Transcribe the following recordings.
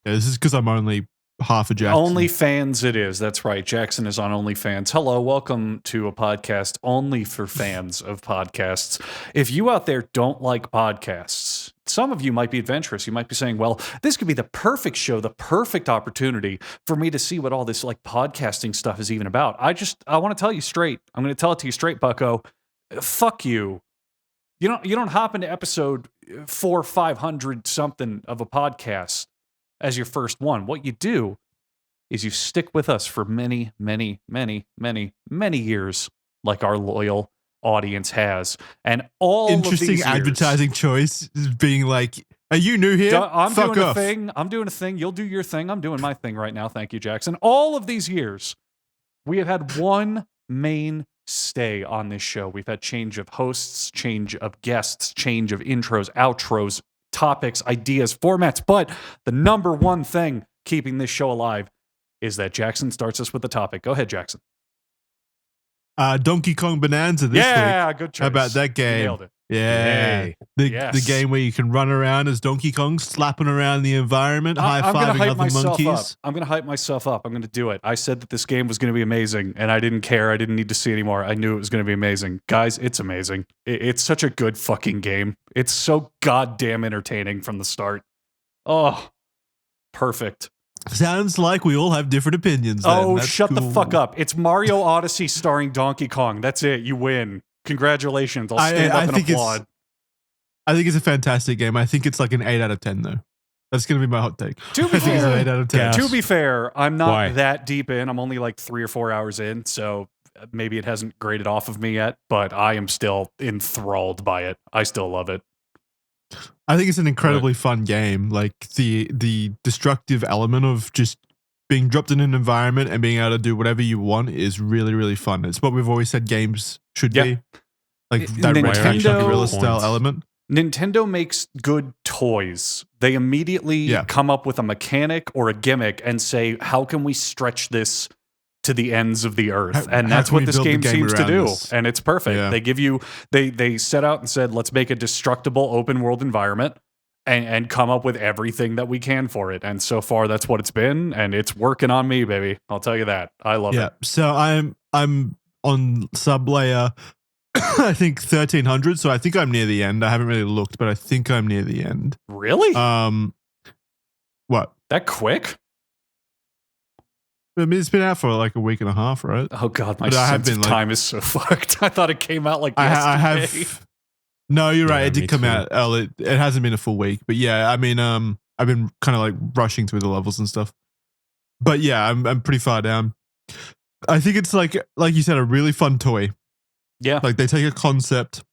Yeah, this is because I'm only half a Jackson. OnlyFans it is. That's right. Jackson is on OnlyFans. Hello, welcome to a podcast only for fans of podcasts. If you out there don't like podcasts, some of you might be adventurous. You might be saying, well, this could be the perfect show, the perfect opportunity for me to see what all this like podcasting stuff is even about. I want to tell you straight. I'm going to tell it to you straight, bucko. Fuck you. You don't hop into episode 400, 500 something of a podcast as your first one. What you do is you stick with us for many, many, many, many, many years, like our loyal audience has. And all interesting of these advertising choice is being like, are you new here? I'm doing a thing. I'm doing a thing. You'll do your thing. I'm doing my thing right now. Thank you, Jackson. All of these years, we have had one main stay on this show. We've had change of hosts, change of guests, change of intros, outros, topics, ideas, formats. But the number one thing keeping this show alive is that Jackson starts us with the topic. Go ahead, Jackson. Donkey Kong Bonanza this week. Yeah, good choice. How about that game? You nailed it. Yeah. The game where you can run around as Donkey Kong, slapping around the environment, high-fiving other monkeys. I'm going to hype myself up. I'm going to do it. I said that this game was going to be amazing, and I didn't care. I didn't need to see anymore. I knew it was going to be amazing. Guys, it's amazing. It's such a good fucking game. It's so goddamn entertaining from the start. Oh, perfect. Sounds like we all have different opinions. Oh, shut the fuck up. It's Mario Odyssey starring Donkey Kong. That's it. You win. Congratulations. I'll stand up and applaud. I think it's a fantastic game. I think it's like an 8 out of 10, though. That's going to be my hot take. To be fair, 8 out of 10. To be fair, I'm not that deep in. I'm only like 3 or 4 hours in, so maybe it hasn't graded off of me yet, but I am still enthralled by it. I still love it. I think it's an incredibly fun game. Like the destructive element of just being dropped in an environment and being able to do whatever you want is really, really fun. It's what we've always said games should be. Like that Red Gorilla style element. Nintendo makes good toys. They immediately come up with a mechanic or a gimmick and say, how can we stretch this to the ends of the earth? And that's what this game seems to do. And it's perfect. Yeah. They give you, they set out and said, let's make a destructible open world environment and come up with everything that we can for it. And so far that's what it's been. And it's working on me, baby. I'll tell you that. I love it. Yeah. So I'm on sub layer, I think 1300. So I think I'm near the end. I haven't really looked, but I think I'm near the end. Really? What? That quick? I mean, it's been out for like a week and a half, right? Oh God, my sense of time is so fucked. I thought it came out like yesterday. I have. No, you're right. It did come out early. It hasn't been a full week, but yeah, I mean, I've been kind of like rushing through the levels and stuff. But yeah, I'm pretty far down. I think it's like you said, a really fun toy. Yeah, like they take a concept.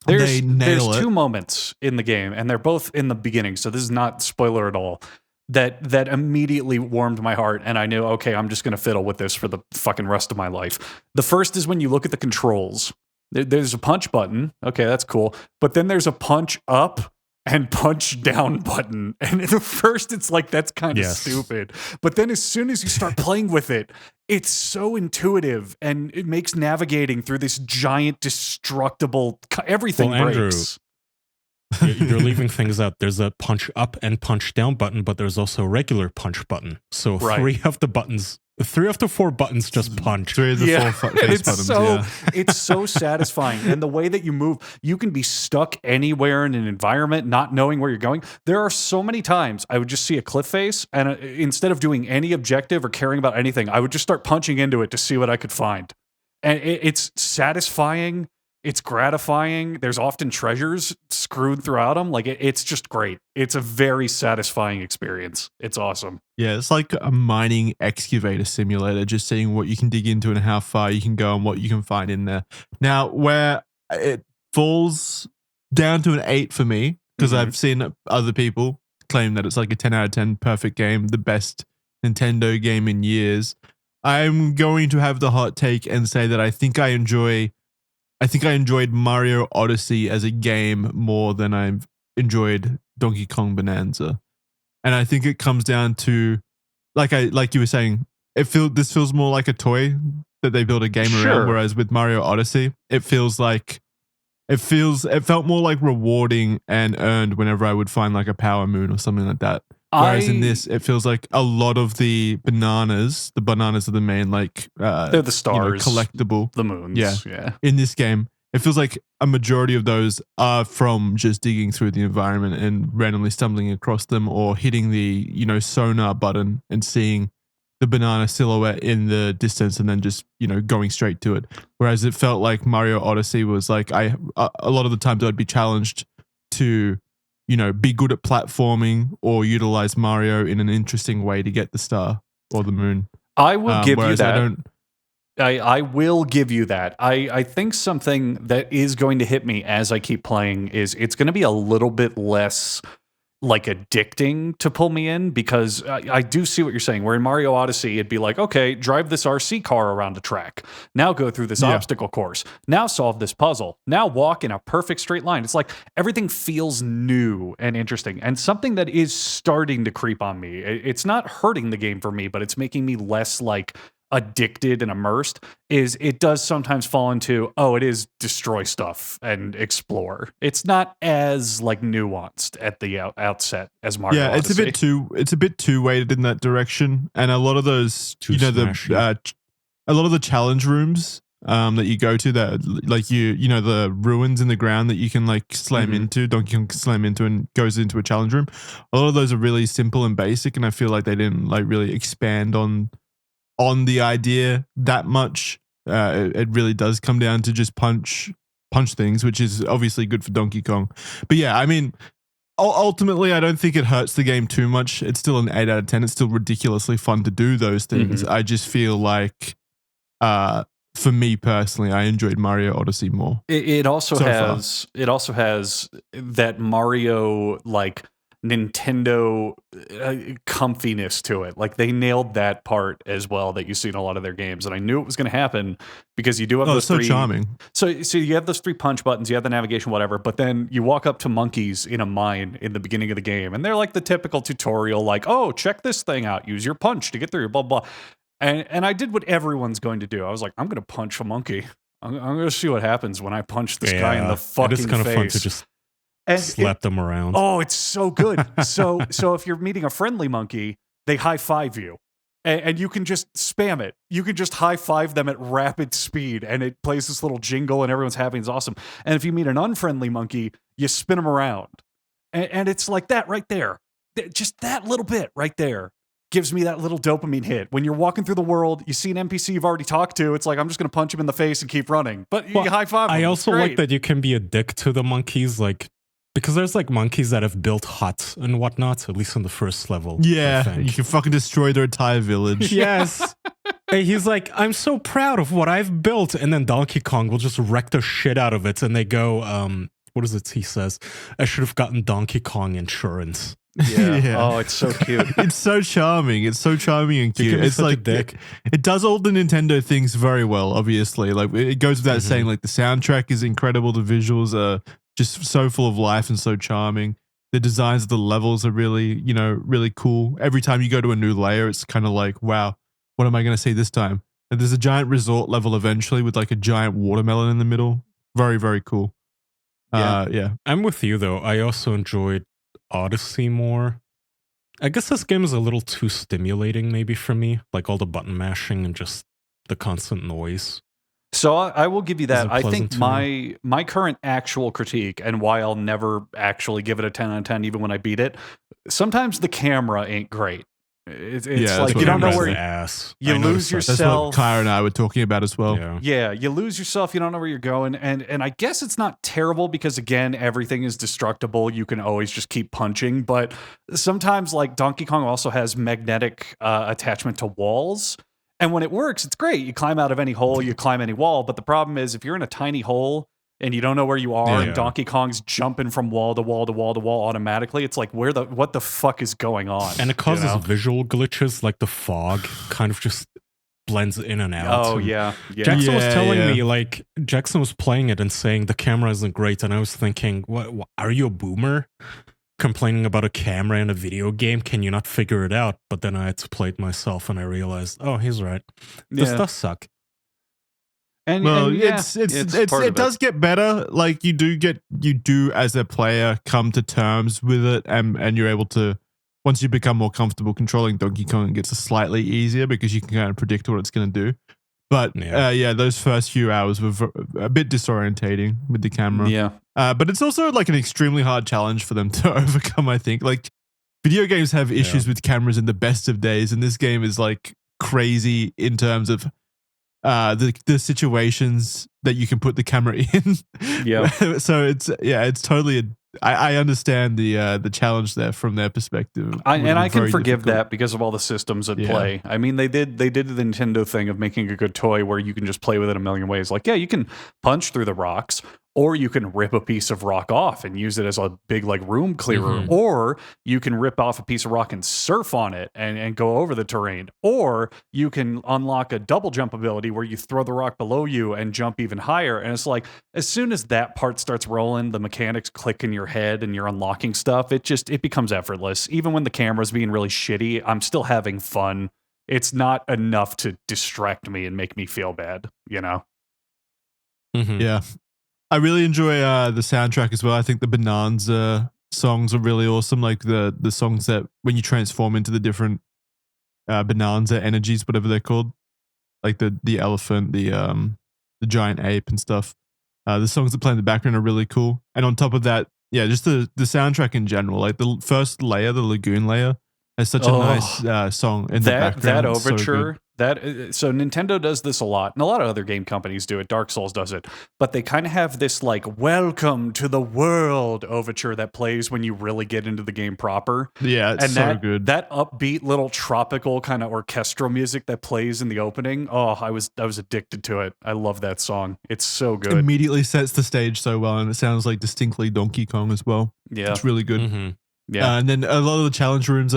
There's 2 moments in the game, and they're both in the beginning, so this is not spoiler at all. That immediately warmed my heart, and I knew, okay, I'm just going to fiddle with this for the fucking rest of my life. The first is when you look at the controls. There's a punch button. Okay, that's cool. But then there's a punch up and punch down button. And at first, it's like, that's kind of stupid. But then as soon as you start playing with it, it's so intuitive, and it makes navigating through this giant, destructible, everything breaks. You're leaving things out. There's a punch up and punch down button, but there's also a regular punch button. So 3 of the 4 buttons just punch. 3 of the 4 face buttons. It's so satisfying. And the way that you move, you can be stuck anywhere in an environment, not knowing where you're going. There are so many times I would just see a cliff face, and instead of doing any objective or caring about anything, I would just start punching into it to see what I could find. And it's satisfying. It's gratifying. There's often treasures screwed throughout them. Like it's just great. It's a very satisfying experience. It's awesome. Yeah, it's like a mining excavator simulator, just seeing what you can dig into and how far you can go and what you can find in there. Now, where it falls down to an 8 for me, because I've seen other people claim that it's like a 10 out of 10 perfect game, the best Nintendo game in years. I'm going to have the hot take and say that I think I enjoyed Mario Odyssey as a game more than I've enjoyed Donkey Kong Bonanza. And I think it comes down to, like you were saying, this feels more like a toy that they build a game around, whereas with Mario Odyssey, it felt more like rewarding and earned whenever I would find like a power moon or something like that, Whereas in this, it feels like a lot of the bananas are the main, like, they're the stars, collectible. the moons. Yeah. In this game, it feels like a majority of those are from just digging through the environment and randomly stumbling across them, or hitting the, sonar button and seeing the banana silhouette in the distance and then just, going straight to it. Whereas it felt like Mario Odyssey was like, a lot of the times I'd be challenged to, be good at platforming or utilize Mario in an interesting way to get the star or the moon. I will give you that. I will give you that. I think something that is going to hit me as I keep playing is it's going to be a little bit less like addicting to pull me in, because I do see what you're saying, where in Mario Odyssey it'd be like, okay, drive this RC car around a track, now go through this obstacle course, now solve this puzzle, now walk in a perfect straight line. It's like everything feels new and interesting, and something that is starting to creep on me. It's not hurting the game for me, but it's making me less like addicted and immersed, is it does sometimes fall into, it is destroy stuff and explore. It's not as like nuanced at the outset as Mario Odyssey. It's a bit too weighted in that direction, and a lot of those a lot of the challenge rooms that you go to, that like the ruins in the ground that you can like slam into, Donkey Kong can slam into and goes into a challenge room. A lot of those are really simple and basic, and I feel like they didn't like really expand on the idea that much. It really does come down to just punch things, which is obviously good for Donkey Kong. But yeah, I mean, ultimately, I don't think it hurts the game too much. It's still an 8 out of 10. It's still ridiculously fun to do those things. I just feel like, for me personally, I enjoyed Mario Odyssey more. It also has that Mario like Nintendo comfiness to it. Like they nailed that part as well that you see in a lot of their games, and I knew it was going to happen because you do have those three. Charming. So you have those 3 punch buttons, you have the navigation, whatever, but then you walk up to monkeys in a mine in the beginning of the game, and they're like the typical tutorial, like, oh, check this thing out, use your punch to get through, blah blah. And I did what everyone's going to do. I was like, I'm going to punch a monkey. I'm going to see what happens when I punch this guy in the fucking face. It is kind of fun to just slap them around. Oh, it's so good. So if you're meeting a friendly monkey, they high five you, and you can just spam it. You can just high five them at rapid speed, and it plays this little jingle, and everyone's happy. It's awesome. And if you meet an unfriendly monkey, you spin them around, and it's like that right there. Just that little bit right there gives me that little dopamine hit. When you're walking through the world, you see an NPC you've already talked to, it's like, I'm just going to punch him in the face and keep running. But you high five him. I also like that you can be a dick to the monkeys, like, because there's like monkeys that have built huts and whatnot, at least in the first level. Yeah, you can fucking destroy their entire village. Yes. And he's like, I'm so proud of what I've built. And then Donkey Kong will just wreck the shit out of it. And they go, what is it he says? I should have gotten Donkey Kong insurance. Yeah. Oh, it's so cute. It's so charming. It's so charming and cute. It's like it does all the Nintendo things very well, obviously. Like it goes without saying, like the soundtrack is incredible. The visuals are just so full of life and so charming. The designs of the levels are really, really cool. Every time you go to a new layer, it's kind of like, wow, what am I going to see this time? And there's a giant resort level eventually with like a giant watermelon in the middle. Very, very cool. Yeah. I'm with you though. I also enjoyed Odyssey more. I guess this game is a little too stimulating maybe for me, like all the button mashing and just the constant noise. So I will give you that. I think my current actual critique, and why I'll never actually give it a 10 out of 10 even when I beat it, sometimes the camera ain't great. It's like you don't know where you lose yourself. That's what Kyra and I were talking about as well. Yeah, you lose yourself. You don't know where you're going, and I guess it's not terrible because again, everything is destructible. You can always just keep punching, but sometimes like Donkey Kong also has magnetic attachment to walls, and when it works, it's great. You climb out of any hole, you climb any wall, but the problem is if you're in a tiny hole and you don't know where you are, and Donkey Kong's jumping from wall to wall to wall to wall automatically, it's like, what the fuck is going on? And it causes visual glitches, like the fog kind of just blends in and out. Oh, yeah. Jackson was telling me, like, Jackson was playing it and saying the camera isn't great, and I was thinking, what are you a boomer? Complaining about a camera in a video game? Can you not figure it out? But then I had to play it myself, and I realized, oh, he's right. This does suck. And, it does get better. Like you do as a player come to terms with it, and you're able to once you become more comfortable controlling Donkey Kong, it gets slightly easier because you can kind of predict what it's going to do. But those first few hours were a bit disorientating with the camera. Yeah. But it's also like an extremely hard challenge for them to overcome, I think. Like video games have issues with cameras in the best of days, and this game is like crazy in terms of the situations that you can put the camera in. Yeah. So it's totally I understand the challenge there from their perspective. I can forgive that because of all the systems at play. I mean, they did the Nintendo thing of making a good toy where you can just play with it a million ways. Like, you can punch through the rocks, or you can rip a piece of rock off and use it as a big like room clearer, or you can rip off a piece of rock and surf on it and go over the terrain, or you can unlock a double jump ability where you throw the rock below you and jump even higher. And it's like, as soon as that part starts rolling, the mechanics click in your head and you're unlocking stuff. It becomes effortless. Even when the camera's being really shitty, I'm still having fun. It's not enough to distract me and make me feel bad, you know? Yeah. I really enjoy the soundtrack as well. I think the Bananza songs are really awesome. Like the songs that when you transform into the different Bananza energies, whatever they're called, like the elephant, the giant ape and stuff. The songs that play in the background are really cool. And on top of that, just the soundtrack in general. Like the first layer, the lagoon layer, has such a nice song in the background. That overture. So Nintendo does this a lot, and a lot of other game companies do it. Dark Souls does it, but they kind of have this like "Welcome to the World" overture that plays when you really get into the game proper. Yeah, it's so good. That upbeat little tropical kind of orchestral music that plays in the opening. Oh, I was addicted to it. I love that song. It's so good. Immediately sets the stage so well, and it sounds like distinctly Donkey Kong as well. Yeah, it's really good. Yeah, and then a lot of the challenge rooms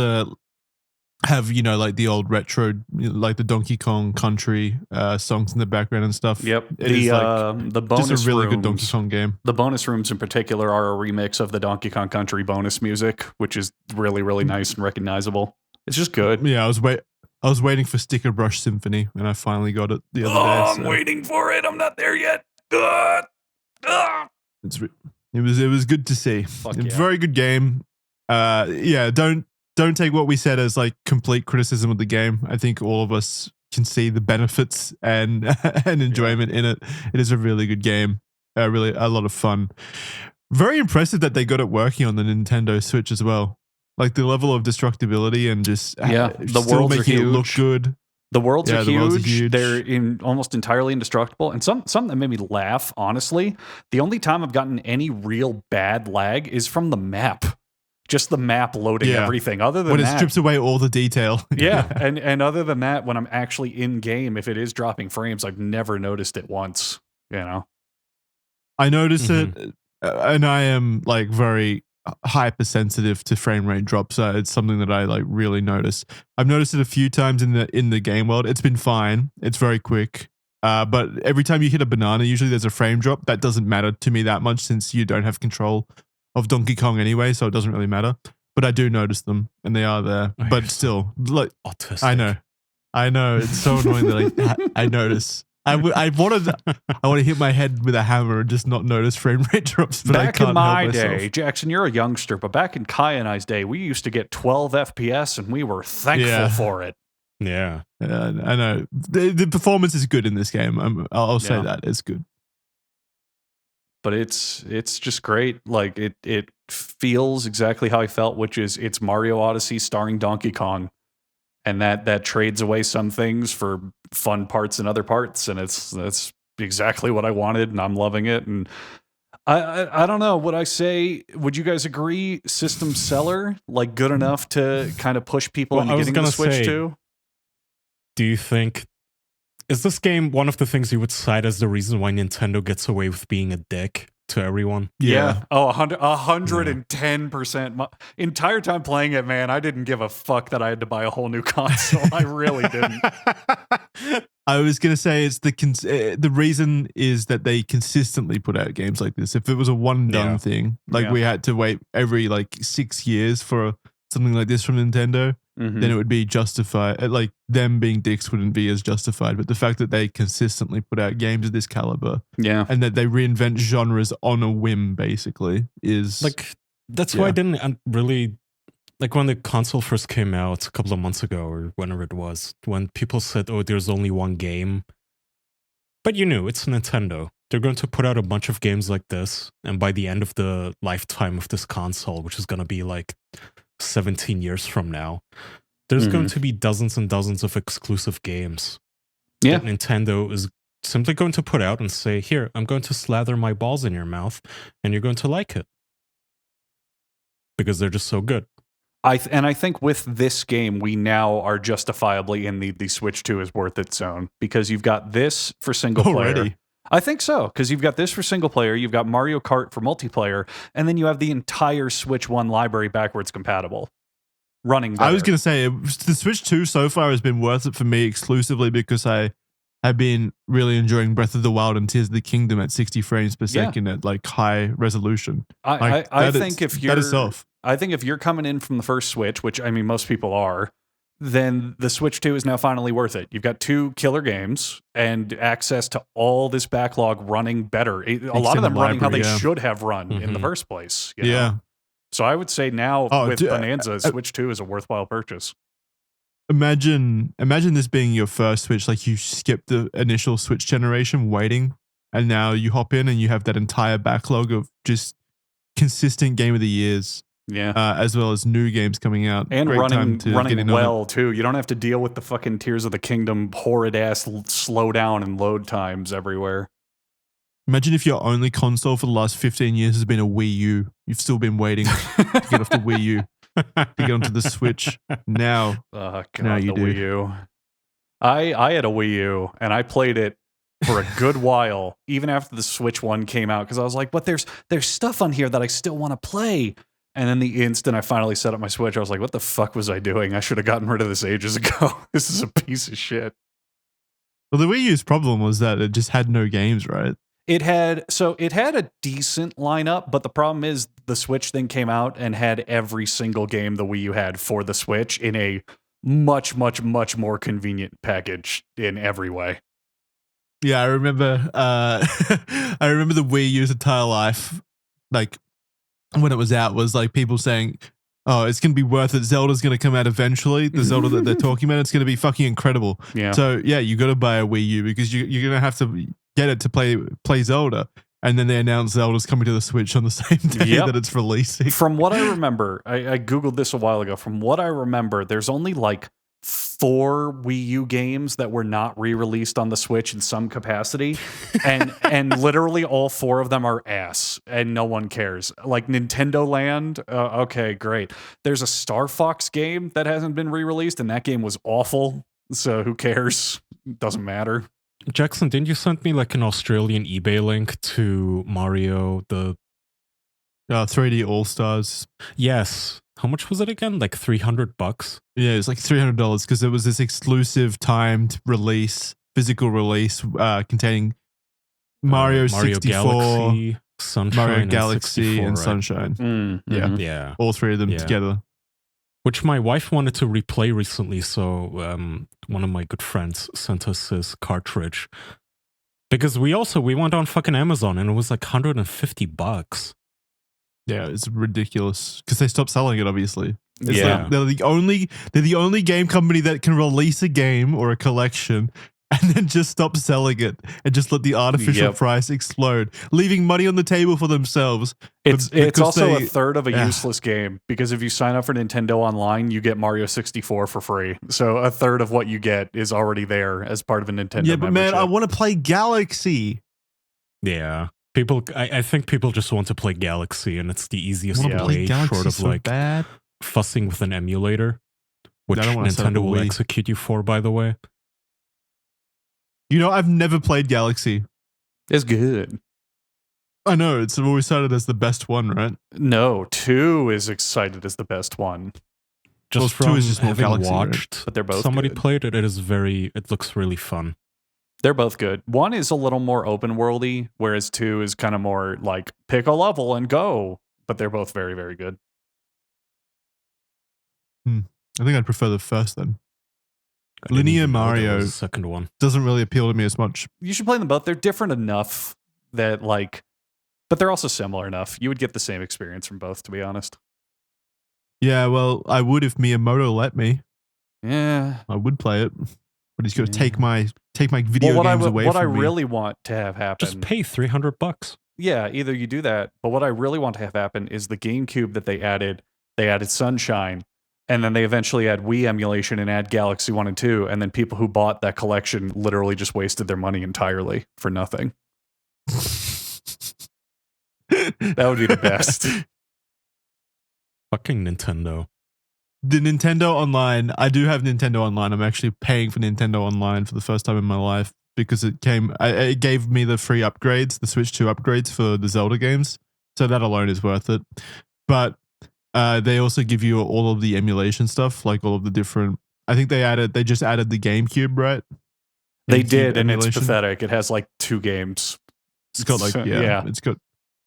have like the old retro, like the Donkey Kong Country songs in the background and stuff. Yep. The bonus just a really rooms, good Donkey Kong game. The bonus rooms in particular are a remix of the Donkey Kong Country bonus music, which is really, really nice and recognizable. It's just good. Yeah, I was waiting for Sticker Brush Symphony, and I finally got it the other day. I'm waiting for it. I'm not there yet. It was good to see. Very good game. Don't take what we said as like complete criticism of the game. I think all of us can see the benefits and enjoyment in it. It is a really good game. Really a lot of fun. Very impressive that they got it working on the Nintendo Switch as well. Like the level of destructibility and just the still worlds making are it look huge. good. The worlds are huge. They're almost entirely indestructible. And something that made me laugh, honestly, the only time I've gotten any real bad lag is from the map. Just the map loading everything. Other than when that, it strips away all the detail. and other than that, when I'm actually in game, if it is dropping frames, I've never noticed it once. You know, I notice it, and I am like very hypersensitive to frame rate drops. It's something that I like really notice. I've noticed it a few times in the game world. It's been fine. It's very quick. But every time you hit a banana, usually there's a frame drop. That doesn't matter to me that much since you don't have control of Donkey Kong anyway, so it doesn't really matter. But I do notice them, and they are there. But still, like, autistic. I know. It's so annoying that I notice. I want to hit my head with a hammer and just not notice frame rate drops. But back I can't in my help myself. day, Jackson, you're a youngster, but back in Kai and I's day, we used to get 12 FPS, and we were thankful for it. Yeah, I know. The performance is good in this game. I'll say that it's good. But it's just great. Like it feels exactly how I felt, which is it's Mario Odyssey starring Donkey Kong, and that trades away some things for fun parts and other parts, and that's exactly what I wanted, and I'm loving it. And I don't know. Would I say? Would you guys agree? System seller, like good enough to kind of push people into getting the Switch too? Do you think? Is this game one of the things you would cite as the reason why Nintendo gets away with being a dick to everyone? Yeah. Oh, 110%. My entire time playing it, man, I didn't give a fuck that I had to buy a whole new console. I really didn't. I was going to say it's the reason is that they consistently put out games like this. If it was a one and done thing, like we had to wait every like 6 years for something like this from Nintendo, then it would be justified. Like them being dicks wouldn't be as justified. But the fact that they consistently put out games of this caliber, and that they reinvent genres on a whim, basically, is like that's why I didn't really like when the console first came out a couple of months ago or whenever it was, when people said, oh, there's only one game. But you knew, it's Nintendo. They're going to put out a bunch of games like this, and by the end of the lifetime of this console, which is going to be like 17 years from now, there's going to be dozens and dozens of exclusive games that Nintendo is simply going to put out and say, here, I'm going to slather my balls in your mouth, and you're going to like it. Because they're just so good. I think with this game, we now are justifiably in the Switch 2 is worth it zone, because you've got this for single player. Already? I think so, because you've got this for single player, you've got Mario Kart for multiplayer, and then you have the entire Switch 1 library backwards compatible running better. I was going to say, the Switch 2 so far has been worth it for me exclusively because I have been really enjoying Breath of the Wild and Tears of the Kingdom at 60 frames per second at like high resolution. I think if you're coming in from the first Switch, which I mean most people are, then the Switch 2 is now finally worth it. You've got 2 killer games and access to all this backlog running better. A lot of them running how they should have run in the first place. You know? So I would say now with Bananza, Switch 2 is a worthwhile purchase. Imagine this being your first Switch, like you skipped the initial Switch generation waiting, and now you hop in and you have that entire backlog of just consistent game of the years. As well as new games coming out. And running well, too. You don't have to deal with the fucking Tears of the Kingdom horrid-ass slow down and load times everywhere. Imagine if your only console for the last 15 years has been a Wii U. You've still been waiting to get off the Wii U to get onto the Switch. Now, now you do. Wii U. I had a Wii U, and I played it for a good while, even after the Switch 1 came out, because I was like, but there's stuff on here that I still want to play. And then the instant I finally set up my Switch, I was like, what the fuck was I doing? I should have gotten rid of this ages ago. This is a piece of shit. Well, the Wii U's problem was that it just had no games, right? It had a decent lineup, but the problem is the Switch thing came out and had every single game the Wii U had for the Switch in a much, much, much more convenient package in every way. Yeah, I remember I remember the Wii U's entire life, like when it was out, was like people saying, oh, it's going to be worth it. Zelda's going to come out eventually. The Zelda that they're talking about, it's going to be fucking incredible. Yeah. So yeah, you got to buy a Wii U because you're going to have to get it to play Zelda. And then they announced Zelda's coming to the Switch on the same day that it's releasing. From what I remember, I Googled this a while ago. From what I remember, there's only like 4 Wii U games that were not re-released on the Switch in some capacity, and literally all 4 of them are ass, and no one cares. Like Nintendo Land, okay, great. There's a Star Fox game that hasn't been re-released, and that game was awful. So who cares? Doesn't matter. Jackson, didn't you send me like an Australian eBay link to Mario the 3D All Stars? Yes. How much was it again? Like $300? Yeah, it's like $300 because it was this exclusive timed release, physical release, containing Mario 64, Galaxy, Sunshine, Mario Galaxy, and right? Sunshine. Yeah, all 3 of them together. Which my wife wanted to replay recently, so one of my good friends sent us his cartridge. Because we went on fucking Amazon and it was like $150. Yeah, it's ridiculous because they stopped selling it. Obviously, Yeah. they're the only game company that can release a game or a collection and then just stop selling it and just let the artificial price explode, leaving money on the table for themselves. It's also a third of a useless game because if you sign up for Nintendo Online, you get Mario 64 for free. So a third of what you get is already there as part of a Nintendo. Yeah, but membership. man, I want to play Galaxy. Yeah. I think people just want to play Galaxy, and it's the easiest way, Galaxy short of so like bad. fussing with an emulator, which Nintendo will execute you for, by the way. You know, I've never played Galaxy. It's good. I know, it's always cited as the best one, right? No, 2 is excited as the best one. Just well, from 2 is just more having Galaxy, watched right? But they're both somebody good. played it, it looks really fun. They're both good. 1 is a little more open worldy, whereas 2 is kind of more like pick a level and go. But they're both very, very good. I think I'd prefer the first then. Linear Mario the second one doesn't really appeal to me as much. You should play them both. They're different enough that like, but they're also similar enough. You would get the same experience from both, to be honest. Yeah, well, I would if Miyamoto let me. Yeah. I would play it, but he's going to take my video games away what from I me. really want to have happen. Just pay $300. Yeah, either you do that, but what I really want to have happen is the GameCube that they added Sunshine, and then they eventually add Wii emulation and add Galaxy 1 and 2, and then people who bought that collection literally just wasted their money entirely for nothing. That would be the best. Fucking Nintendo. The Nintendo Online, I do have Nintendo Online. I'm actually paying for Nintendo Online for the first time in my life because it gave me the free upgrades, the Switch 2 upgrades for the Zelda games. So that alone is worth it. But they also give you all of the emulation stuff, like all of the different. I think they just added the GameCube, right? They GameCube did, and emulation. it's pathetic. It has like 2 games. It's got like it's got.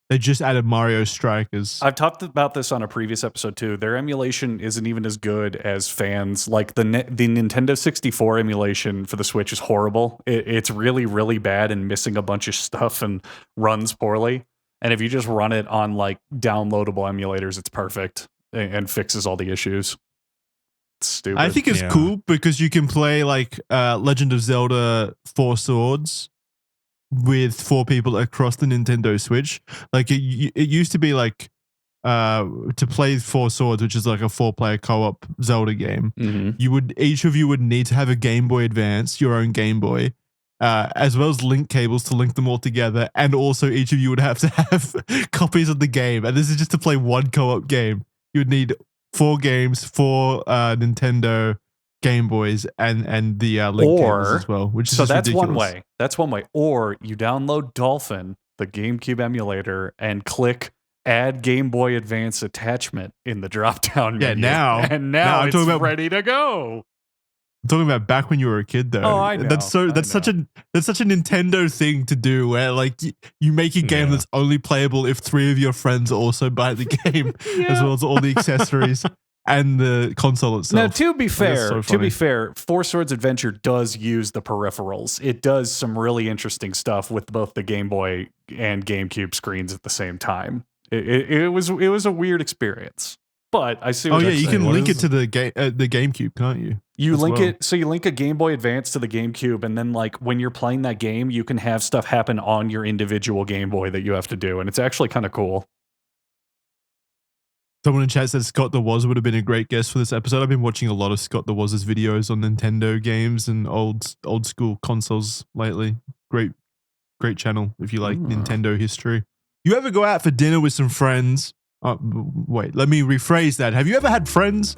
They just added Mario Strikers. I've talked about this on a previous episode too. Their emulation isn't even as good as fans like the Nintendo 64 emulation for the Switch is horrible. It's really, really bad and missing a bunch of stuff and runs poorly. And if you just run it on like downloadable emulators, it's perfect and fixes all the issues. It's stupid. I think it's cool because you can play like Legend of Zelda 4 Swords with 4 people across the Nintendo Switch. Like it used to be like to play 4 Swords, which is like a 4-player co-op Zelda game. Mm-hmm. Each of you would need to have a Game Boy Advance, your own Game Boy, as well as link cables to link them all together, and also each of you would have to have copies of the game. And this is just to play one co-op game. You would need 4 games, 4 Nintendo Game Boys, and the link cables as well, which is so just that's ridiculous. one way. That's one way. Or you download Dolphin, the GameCube emulator, and click Add Game Boy Advance Attachment in the drop-down menu. Now I'm it's ready to go. I'm talking about back when you were a kid, though. Oh, I know. That's such a Nintendo thing to do, where like you make a game that's only playable if 3 of your friends also buy the game, as well as all the accessories and the console itself. Now, to be fair, so 4 Swords Adventure does use the peripherals. It does some really interesting stuff with both the Game Boy and GameCube screens at the same time. It was a weird experience, but I see. What you're you saying. can link it to the GameCube, can't you? You link it, so you link a Game Boy Advance to the GameCube, and then like when you're playing that game, you can have stuff happen on your individual Game Boy that you have to do, and it's actually kind of cool. Someone in chat said Scott the Woz would have been a great guest for this episode. I've been watching a lot of Scott the Woz's videos on Nintendo games and old school consoles lately. Great channel if you like Nintendo history. You ever go out for dinner with some friends? Wait, let me rephrase that. Have you ever had friends?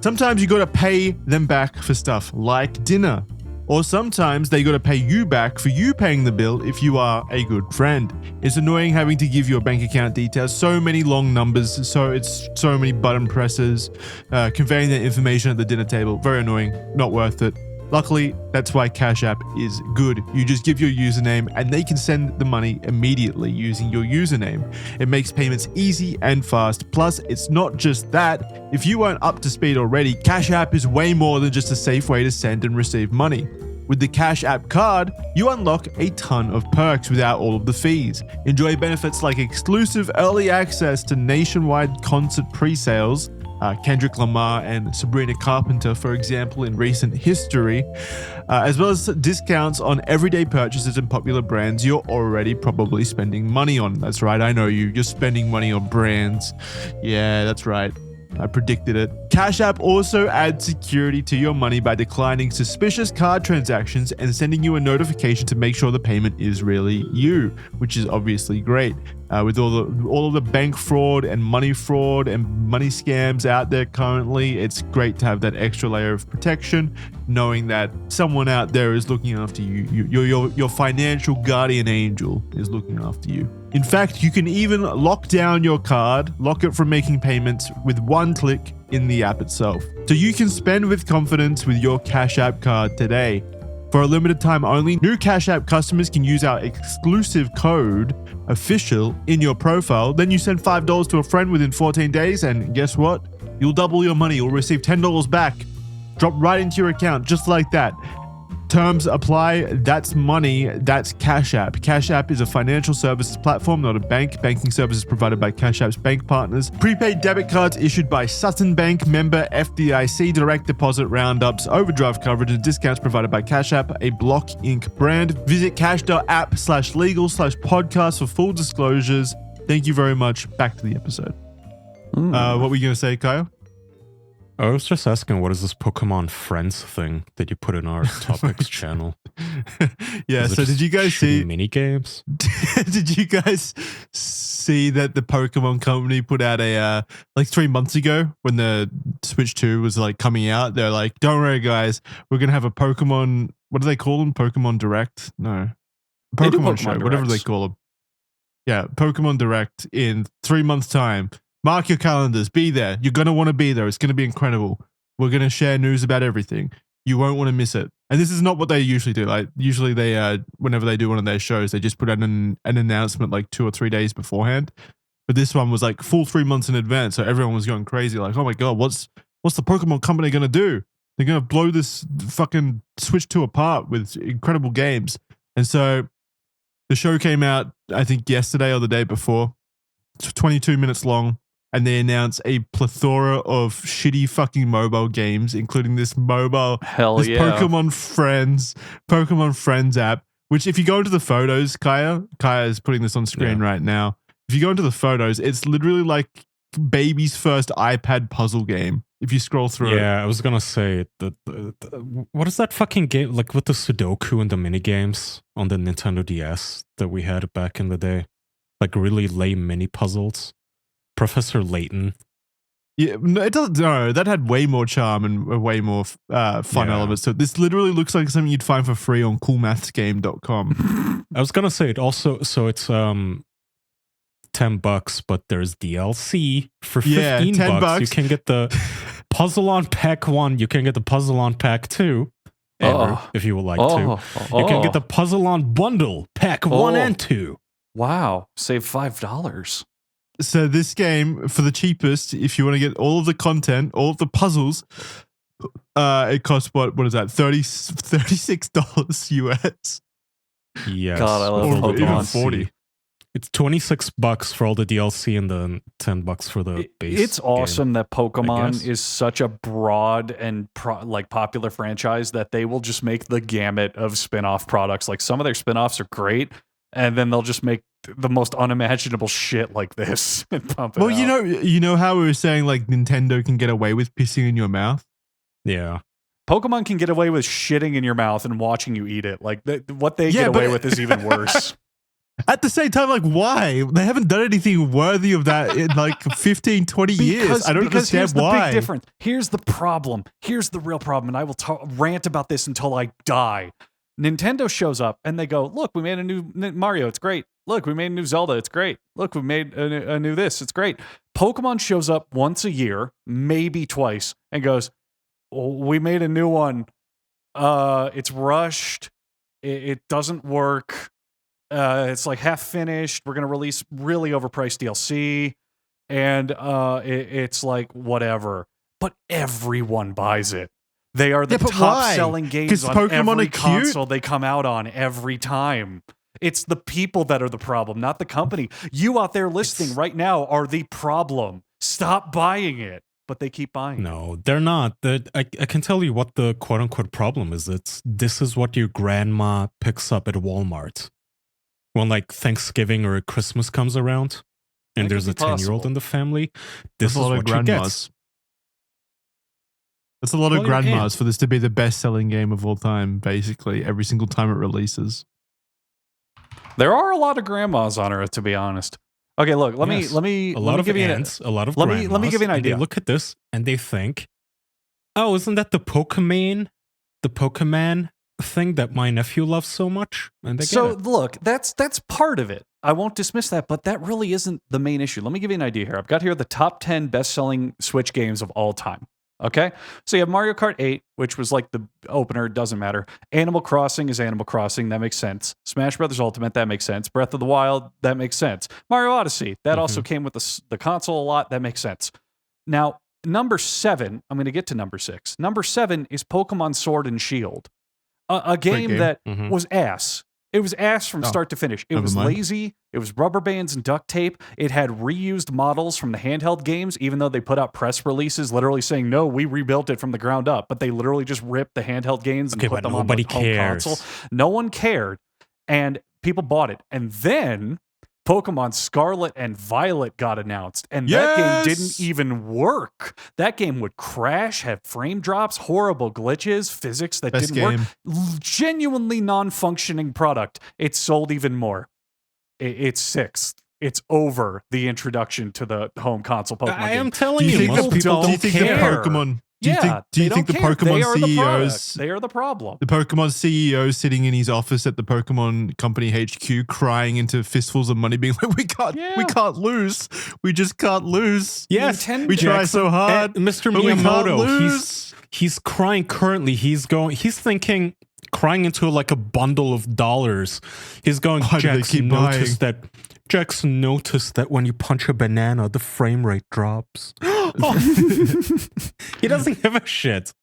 Sometimes you got to pay them back for stuff like dinner. Or sometimes they got to pay you back for you paying the bill if you are a good friend. It's annoying having to give your bank account details, so many long numbers, so many button presses, conveying that information at the dinner table. Very annoying, not worth it. Luckily, that's why Cash App is good. You just give your username and they can send the money immediately using your username. It makes payments easy and fast. Plus, it's not just that. If you weren't up to speed already, Cash App is way more than just a safe way to send and receive money. With the Cash App card, you unlock a ton of perks without all of the fees. Enjoy benefits like exclusive early access to nationwide concert pre-sales, Kendrick Lamar and Sabrina Carpenter, for example, in recent history, as well as discounts on everyday purchases and popular brands you're already probably spending money on. That's right, I know you. You're spending money on brands. Yeah, that's right. I predicted it. Cash App also adds security to your money by declining suspicious card transactions and sending you a notification to make sure the payment is really you, which is obviously great. With all of the bank fraud and money scams out there currently, it's great to have that extra layer of protection, knowing that someone out there is looking after you. Your financial guardian angel is looking after you. In fact, you can even lock down your card, lock it from making payments with one click in the app itself. So you can spend with confidence with your Cash App card today. For a limited time only, new Cash App customers can use our exclusive code official in your profile. Then you send $5 to a friend within 14 days, and guess what? You'll double your money. You'll receive $10 back. Drop right into your account just like that. Terms apply. That's money. That's Cash App. Cash App is a financial services platform, not a bank. Banking services provided by Cash App's bank partners. Prepaid debit cards issued by Sutton Bank, member FDIC, direct deposit roundups, overdraft coverage, and discounts provided by Cash App, a Block Inc. brand. Visit cash.app/legal/podcast for full disclosures. Thank you very much. Back to the episode. What were you going to say, Kyle? I was just asking, what is this Pokemon Friends thing that you put in our topics channel? Yeah, so did you guys see mini games? Did you guys see that the Pokemon company put out a like 3 months ago when the Switch 2 was like coming out? They're like, don't worry, guys, we're gonna have a Pokemon. What do they call them? Pokemon Direct? No, Pokemon Show, whatever they call them. Yeah, Pokemon Direct in 3 months' time. Mark your calendars. Be there. You're going to want to be there. It's going to be incredible. We're going to share news about everything. You won't want to miss it. And this is not what they usually do. Like usually they, whenever they do one of their shows, they just put out an announcement like 2 or 3 days beforehand. But this one was like full 3 months in advance. So everyone was going crazy. Like, oh my God, what's the Pokemon company going to do? They're going to blow this fucking Switch 2 apart with incredible games. And so the show came out, I think yesterday or the day before. It's 22 minutes long. And they announced a plethora of shitty fucking mobile games, including this Pokemon Friends app, which if you go into the photos, Kaya is putting this on screen right now. If you go into the photos, it's literally like baby's first iPad puzzle game. If you scroll through it. Yeah, I was going to say, what is that fucking game, like with the Sudoku and the mini games on the Nintendo DS that we had back in the day? Like really lame mini puzzles. Professor Layton. Yeah, no, it doesn't. No, that had way more charm and way more fun elements. So this literally looks like something you'd find for free on coolmathsgame.com. I was gonna say it also. So it's $10, but there's DLC for $15. You can get the Puzzle on Pack 1. You can get the Puzzle on Pack 2. Andrew, if you would like to. You can get the Puzzle on Bundle Pack 1 and 2. Wow, save $5. So this game, for the cheapest, if you want to get all of the content, all of the puzzles, it costs what is that? $36 US. Yes. God, I love Pokemon. Even 40. It's $26 for all the DLC and then $10 for the base. It's awesome game, that Pokemon is such a broad and popular franchise that they will just make the gamut of spin-off products. Like some of their spin-offs are great, and then they'll just make the most unimaginable shit like this and pump it out. You know how we were saying like Nintendo can get away with pissing in your mouth? Yeah. Pokemon can get away with shitting in your mouth and watching you eat it. Like what they get away with is even worse. At the same time, like, why? They haven't done anything worthy of that in like 15, 20 years. I don't understand why. Here's the big difference. Here's the problem. Here's the real problem. And I will rant about this until I die. Nintendo shows up and they go, look, we made a new Mario. It's great. Look, we made a new Zelda. It's great. Look, we made a new this. It's great. Pokemon shows up once a year, maybe twice, and goes, oh, we made a new one. It's rushed. It doesn't work. It's like half finished. We're going to release really overpriced DLC. And it's like whatever. But everyone buys it. They are the top-selling games on Pokemon every console they come out on every time. It's the people that are the problem, not the company. You out there listening right now are the problem. Stop buying it. But they keep buying it. No, they're not. I can tell you what the quote-unquote problem is. This is what your grandma picks up at Walmart when like Thanksgiving or Christmas comes around and there's a 10-year-old in the family. This is what she gets. That's a lot of grandmas for this to be the best-selling game of all time, basically, every single time it releases. There are a lot of grandmas on Earth, to be honest. Okay, look, let me a lot of give aunts, you a lot of let grandmas. me give you an idea. They look at this and they think, "Oh, isn't that the Pokemon thing that my nephew loves so much?" And they get it. Look, that's part of it. I won't dismiss that, but that really isn't the main issue. Let me give you an idea here. I've got here the top 10 best-selling Switch games of all time. Okay, so you have Mario Kart 8, which was like the opener, doesn't matter. Animal Crossing is Animal Crossing, that makes sense. Smash Brothers Ultimate, that makes sense. Breath of the Wild, that makes sense. Mario Odyssey, that also came with the console a lot, that makes sense. Now, number 7, I'm going to get to number 6. Number 7 is Pokemon Sword and Shield. A game game. that Mhm. was ass. It was ass from start to finish. It never was mind. lazy. It was rubber bands and duct tape. It had reused models from the handheld games, even though they put out press releases literally saying, no, we rebuilt it from the ground up. But they literally just ripped the handheld games and Okay, put but them on the nobody home cares. console. No one cared. And people bought it. And then Pokemon Scarlet and Violet got announced, and that game didn't even work. That game would crash, have frame drops, horrible glitches, physics that Best didn't game. work. Genuinely non-functioning product. It sold even more. It's sixth. It's over the introduction to the home console Pokemon I game. am telling you, people most people don't don't the care. Pokemon? Do you think the Pokemon CEOs? They are the problem. The Pokemon CEO sitting in his office at the Pokemon Company HQ, crying into fistfuls of money, being like, "We can't lose. We just can't lose. Yes, Nintendo- We try so hard, Mr. but we can't Miyamoto, lose." he's crying currently. He's thinking, crying into like a bundle of dollars. He's going, Why do they Jax keep noticed that when you punch a banana, the frame rate drops. He doesn't give a shit.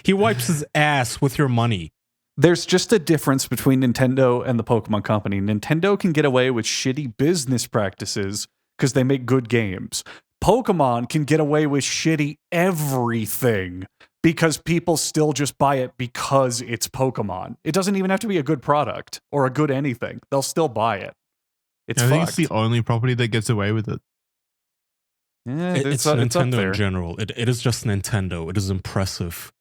He wipes his ass with your money. There's just a difference between Nintendo and the Pokemon Company. Nintendo can get away with shitty business practices because they make good games. Pokemon can get away with shitty everything because people still just buy it because it's Pokemon. It doesn't even have to be a good product or a good anything. They'll still buy it. It's I think fucked. it's the only property that gets away with it. Yeah, It's up Nintendo there. in general. It is just Nintendo. It is impressive.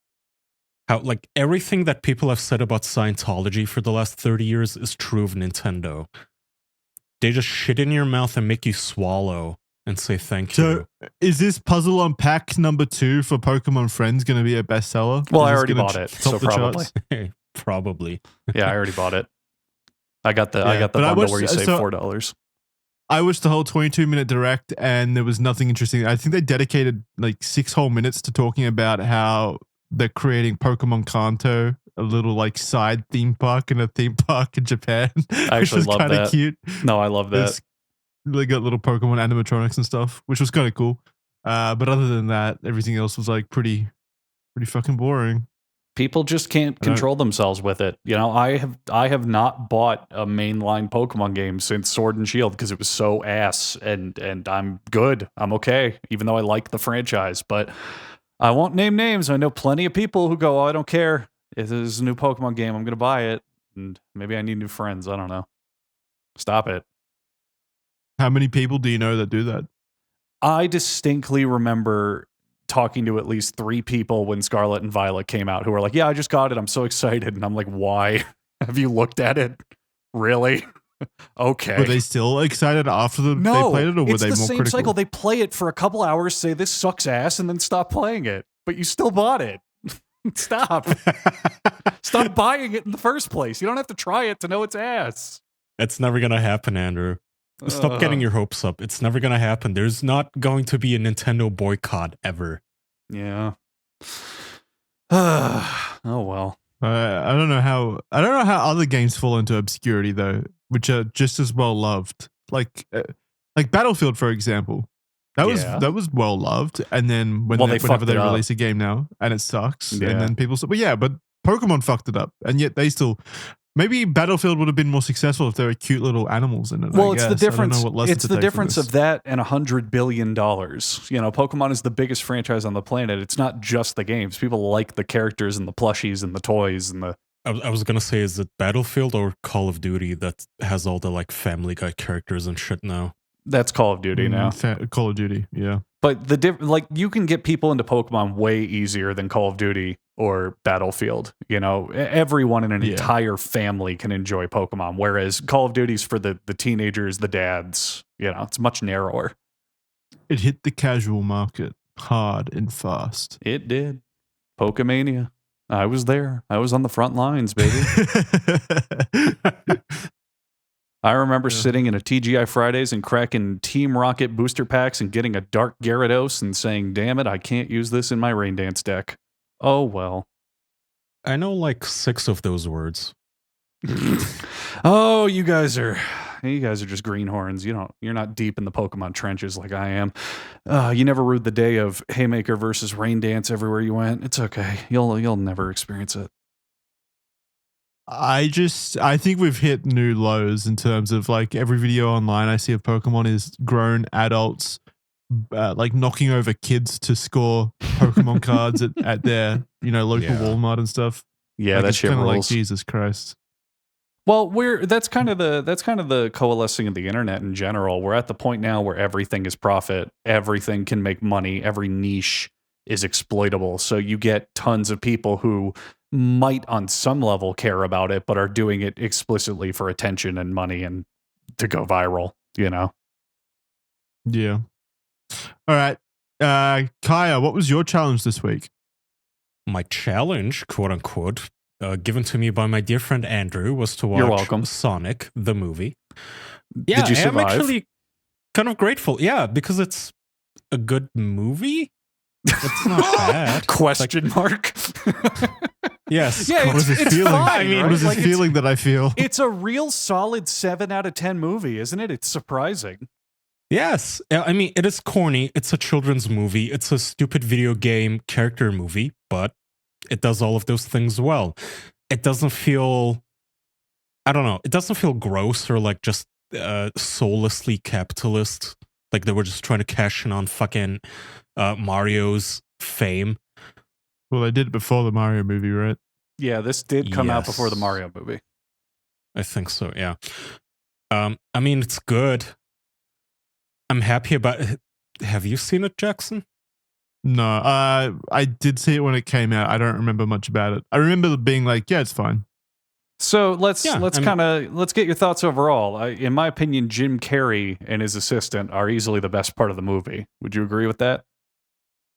How, like, everything that people have said about Scientology for the last 30 years is true of Nintendo. They just shit in your mouth and make you swallow and say thank you. So, is this Puzzle Unpack number 2 for Pokemon Friends going to be a bestseller? Well, Is I this already gonna bought it, top so the probably. charts? Probably. Yeah, I already bought it. I got the Yeah, but I bundle watched- where you save so- $4. I watched the whole 22-minute direct and there was nothing interesting. I think they dedicated like 6 whole minutes to talking about how they're creating Pokemon Kanto, a little like side theme park in a theme park in Japan. I actually which was love kinda that. cute. No, I love that. It's- They got little Pokemon animatronics and stuff, which was kind of cool. But other than that, everything else was like pretty fucking boring. People just can't I don't- control themselves with it. You know, I have not bought a mainline Pokemon game since Sword and Shield because it was so ass, and I'm good. I'm okay, even though I like the franchise. But I won't name names. I know plenty of people who go, "Oh, I don't care. If there's a new Pokemon game, I'm going to buy it." And maybe I need new friends. I don't know. Stop it. How many people do you know that do that? I distinctly remember talking to at least 3 people when Scarlet and Violet came out who were like, "Yeah, I just got it. I'm so excited." And I'm like, "Why? Have you looked at it? Really?" Okay. Were they still excited after they played it, or were it's they the more same critical? cycle. They play it for a couple hours, say this sucks ass, and then stop playing it. But you still bought it. Stop. Stop buying it in the first place. You don't have to try it to know it's ass. It's never going to happen, Andrew. Stop getting your hopes up. It's never going to happen. There's not going to be a Nintendo boycott ever. Yeah. Oh well. I don't know how other games fall into obscurity though, which are just as well loved. Like Battlefield, for example. That was well loved, and then whenever fucked they it up. release a game now and it sucks, Yeah. and then people say, "Well, yeah, but Pokemon fucked it up," and yet they still. Maybe Battlefield would have been more successful if there were cute little animals in it. Well, I it's the guess. I don't difference. know what lesson It's to the take from difference this. of that and $100 billion. You know, Pokemon is the biggest franchise on the planet. It's not just the games. People like the characters and the plushies and the toys and the. I was going to say, is it Battlefield or Call of Duty that has all the like Family Guy characters and shit now? That's Call of Duty now. Call of Duty, yeah. But like you can get people into Pokemon way easier than Call of Duty or Battlefield. You know, everyone in an entire family can enjoy Pokemon, whereas Call of Duty's for the teenagers, the dads. You know, it's much narrower. It hit the casual market hard and fast. It did. Pokemania. I was there. I was on the front lines, baby. I remember sitting in a TGI Fridays and cracking Team Rocket booster packs and getting a Dark Gyarados and saying, "Damn it, I can't use this in my Rain Dance deck." Oh, well. I know like 6 of those words. Oh, you guys are just greenhorns. You're not deep in the Pokemon trenches like I am. You never rode the day of Haymaker versus Rain Dance everywhere you went. It's okay. You'll never experience it. I think we've hit new lows in terms of like every video online I see of Pokemon is grown adults like knocking over kids to score Pokemon cards at their local Walmart and stuff. Yeah, like, that it's shit kind of like rules. Jesus Christ. Well, that's kind of the coalescing of the internet in general. We're at the point now where everything is profit, everything can make money, every niche is exploitable. So you get tons of people who might on some level care about it, but are doing it explicitly for attention and money and to go viral, Yeah. All right. Kaya, what was your challenge this week? My challenge, quote unquote, given to me by my dear friend Andrew, was to You're watch welcome. Sonic, the movie. Yeah, Did you survive? I'm actually kind of grateful. Yeah, because it's a good movie. It's not bad. Question mark. Yes. Yeah, What was this it's feeling? fine, right? What is this Like, feeling that I feel? It's a real solid 7 out of 10 movie, isn't it? It's surprising. Yes. I mean, it is corny. It's a children's movie. It's a stupid video game character movie, but it does all of those things well. It doesn't feel, I don't know, it doesn't feel gross or like just soullessly capitalist. Like they were just trying to cash in on fucking Mario's fame. Well, they did it before the Mario movie, right? Yeah, this did come out before the Yes. Mario movie. I think so, yeah. I mean, it's good. I'm happy about it. Have you seen it, Jackson? No, I did see it when it came out. I don't remember much about it. I remember being like, yeah, it's fine. So let's Yeah, let's get your thoughts overall. In my opinion, Jim Carrey and his assistant are easily the best part of the movie. Would you agree with that?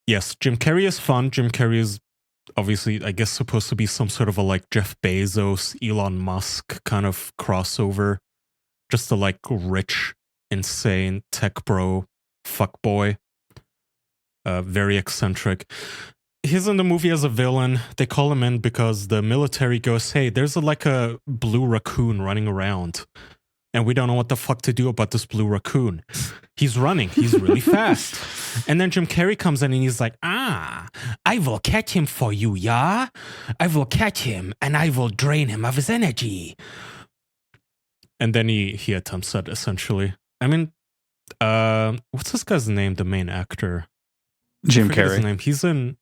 Yes, Jim Carrey is fun. Jim Carrey is obviously, I guess, supposed to be some sort of a like Jeff Bezos, Elon Musk kind of crossover. Just a like rich, insane tech bro fuckboy. Very eccentric. He's in the movie as a villain. They call him in because the military goes, hey, there's like a blue raccoon running around. And we don't know what the fuck to do about this blue raccoon. He's running. He's really fast. And then Jim Carrey comes in and he's like, I will catch him for you, yeah? I will catch him and I will drain him of his energy. And then he attempts that, essentially. I mean, what's this guy's name, the main actor? Jim I forget Carrey. his name. He's in...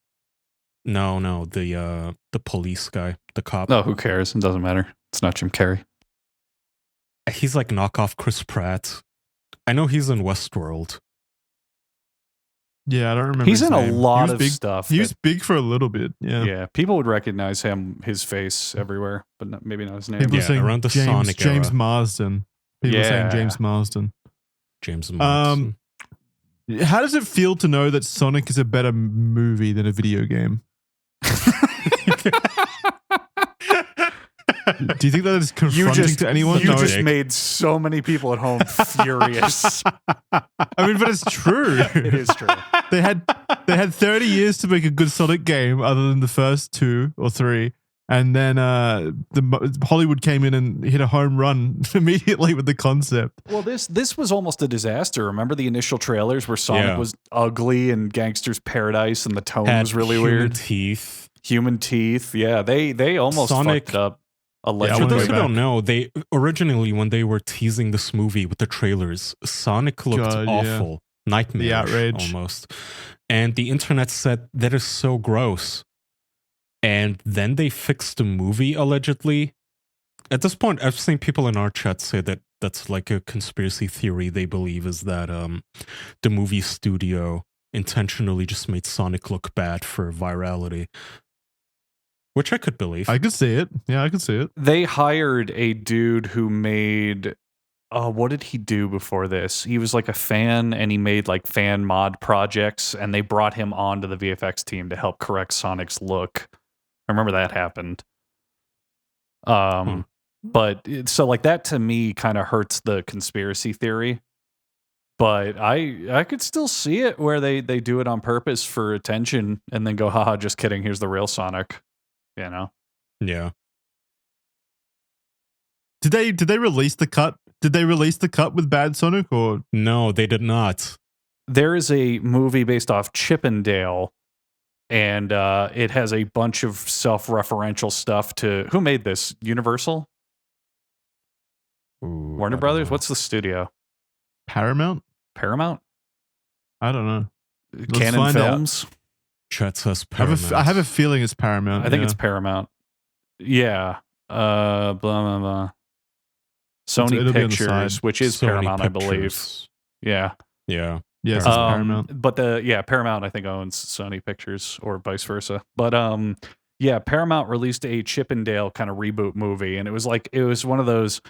No, the police guy, the cop. No, who cares? It doesn't matter. It's not Jim Carrey. He's like knockoff Chris Pratt. I know he's in Westworld. Yeah, I don't remember. He's his in name. a lot of big, stuff. He was big for a little bit. Yeah. Yeah, people would recognize his face everywhere, but maybe not his name. People saying around the James, Sonic James era. Marsden. People saying James Marsden. James Marsden. How does it feel to know that Sonic is a better movie than a video game? Do you think that is confronting to anyone? You just made so many people at home furious. I mean, but it's true. It is true. They had 30 years to make a good Sonic game, other than the first 2 or 3, and then Hollywood came in and hit a home run immediately with the concept. Well, this was almost a disaster. Remember the initial trailers where Sonic was ugly and Gangster's Paradise, and the tone was really weird. Human teeth. Yeah, they almost fucked it up. For those who don't know, they originally, when they were teasing this movie with the trailers, Sonic looked awful, nightmarish, outrage almost, and the internet said that is so gross. And then they fixed the movie allegedly. At this point, I've seen people in our chat say that that's like a conspiracy theory. They believe is that the movie studio intentionally just made Sonic look bad for virality. Which I could believe. I could see it. Yeah, I could see it. They hired a dude who made... what did he do before this? He was like a fan, and he made like fan mod projects, and they brought him onto the VFX team to help correct Sonic's look. I remember that happened. But so like that to me kind of hurts the conspiracy theory. But I could still see it where they do it on purpose for attention and then go, haha, just kidding, here's the real Sonic. You know? Yeah. Did they release the cut? Did they release the cut with Bad Sonic, or no? They did not. There is a movie based off Chippendale and it has a bunch of self-referential stuff to who made this? Universal? Warner Brothers? What's the studio? Paramount? Paramount? I don't know. Canon Films? Chat says Paramount. I have a feeling it's Paramount. I think it's Paramount. Yeah. Blah, blah, blah. Sony Pictures, which is Sony Paramount, Pictures. I believe. Yeah. Yeah. Yes, it's Paramount. But Paramount I think owns Sony Pictures or vice versa. But yeah, Paramount released a Chippendale kind of reboot movie, and it was one of those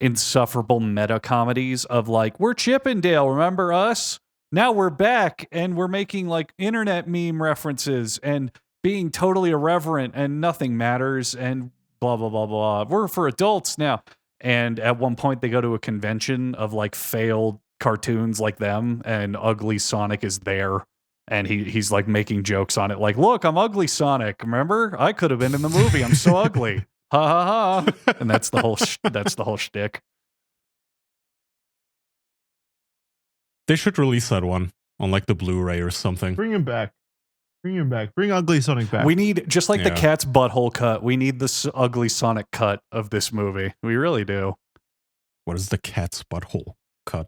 insufferable meta comedies of like, we're Chippendale, remember us? Now we're back and we're making like internet meme references and being totally irreverent and nothing matters and blah blah blah blah. We're for adults now. And at one point they go to a convention of like failed cartoons like them, and Ugly Sonic is there, and he's like making jokes on it, like, look, I'm Ugly Sonic, remember, I could have been in the movie, I'm so ugly, ha ha ha. And that's the whole shtick. They should release that one on like the Blu-ray or something. Bring him back. Bring Ugly Sonic back. We need, just like the cat's butthole cut, we need the Ugly Sonic cut of this movie. We really do. What is the cat's butthole cut?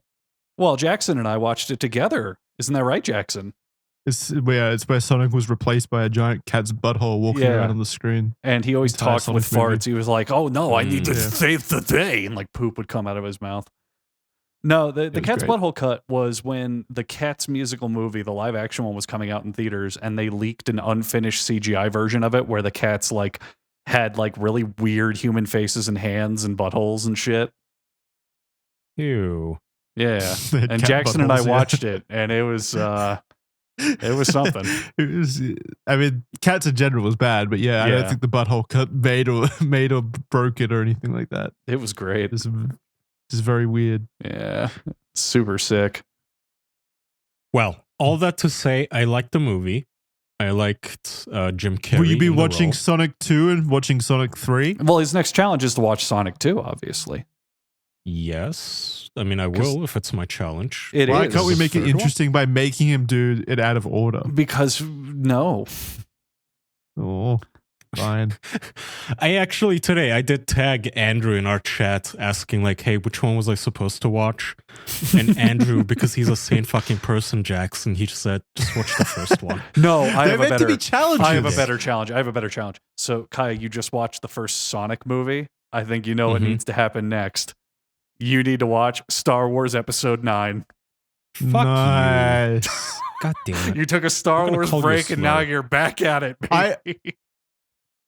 Well, Jackson and I watched it together. Isn't that right, Jackson? It's where Sonic was replaced by a giant cat's butthole walking around on the screen. And he always talked Sonic with movie. farts. He was like, oh no, I need to save the day. And like poop would come out of his mouth. No, the cat's butthole cut was when the Cats musical movie, the live action one, was coming out in theaters, and they leaked an unfinished CGI version of it where the cats like had like really weird human faces and hands and buttholes and shit. Ew. Yeah. And Jackson and I watched it, and it was something. It was, I mean, cats in general was bad, but I don't think the butthole cut made or broke it or anything like that. It was great. It's very weird. Yeah. Super sick. Well, all that to say, I liked the movie. I liked Jim Carrey. Will you be in the watching role. Sonic 2 and watching Sonic 3? Well, his next challenge is to watch Sonic 2, obviously. Yes. I mean, I will if it's my challenge. Why can't we make it interesting by making him do it out of order? Because no. Oh, fine. Today I did tag Andrew in our chat asking like, hey, which one was I supposed to watch? And Andrew, because he's a sane fucking person, Jackson, he just said, just watch the first one. No, I have to be challenges. I have a better challenge. So, Kai, you just watched the first Sonic movie. I think you know what needs to happen next. You need to watch Star Wars Episode 9. Fuck nice. you. God damn it. You took a Star Wars break and now you're back at it, baby.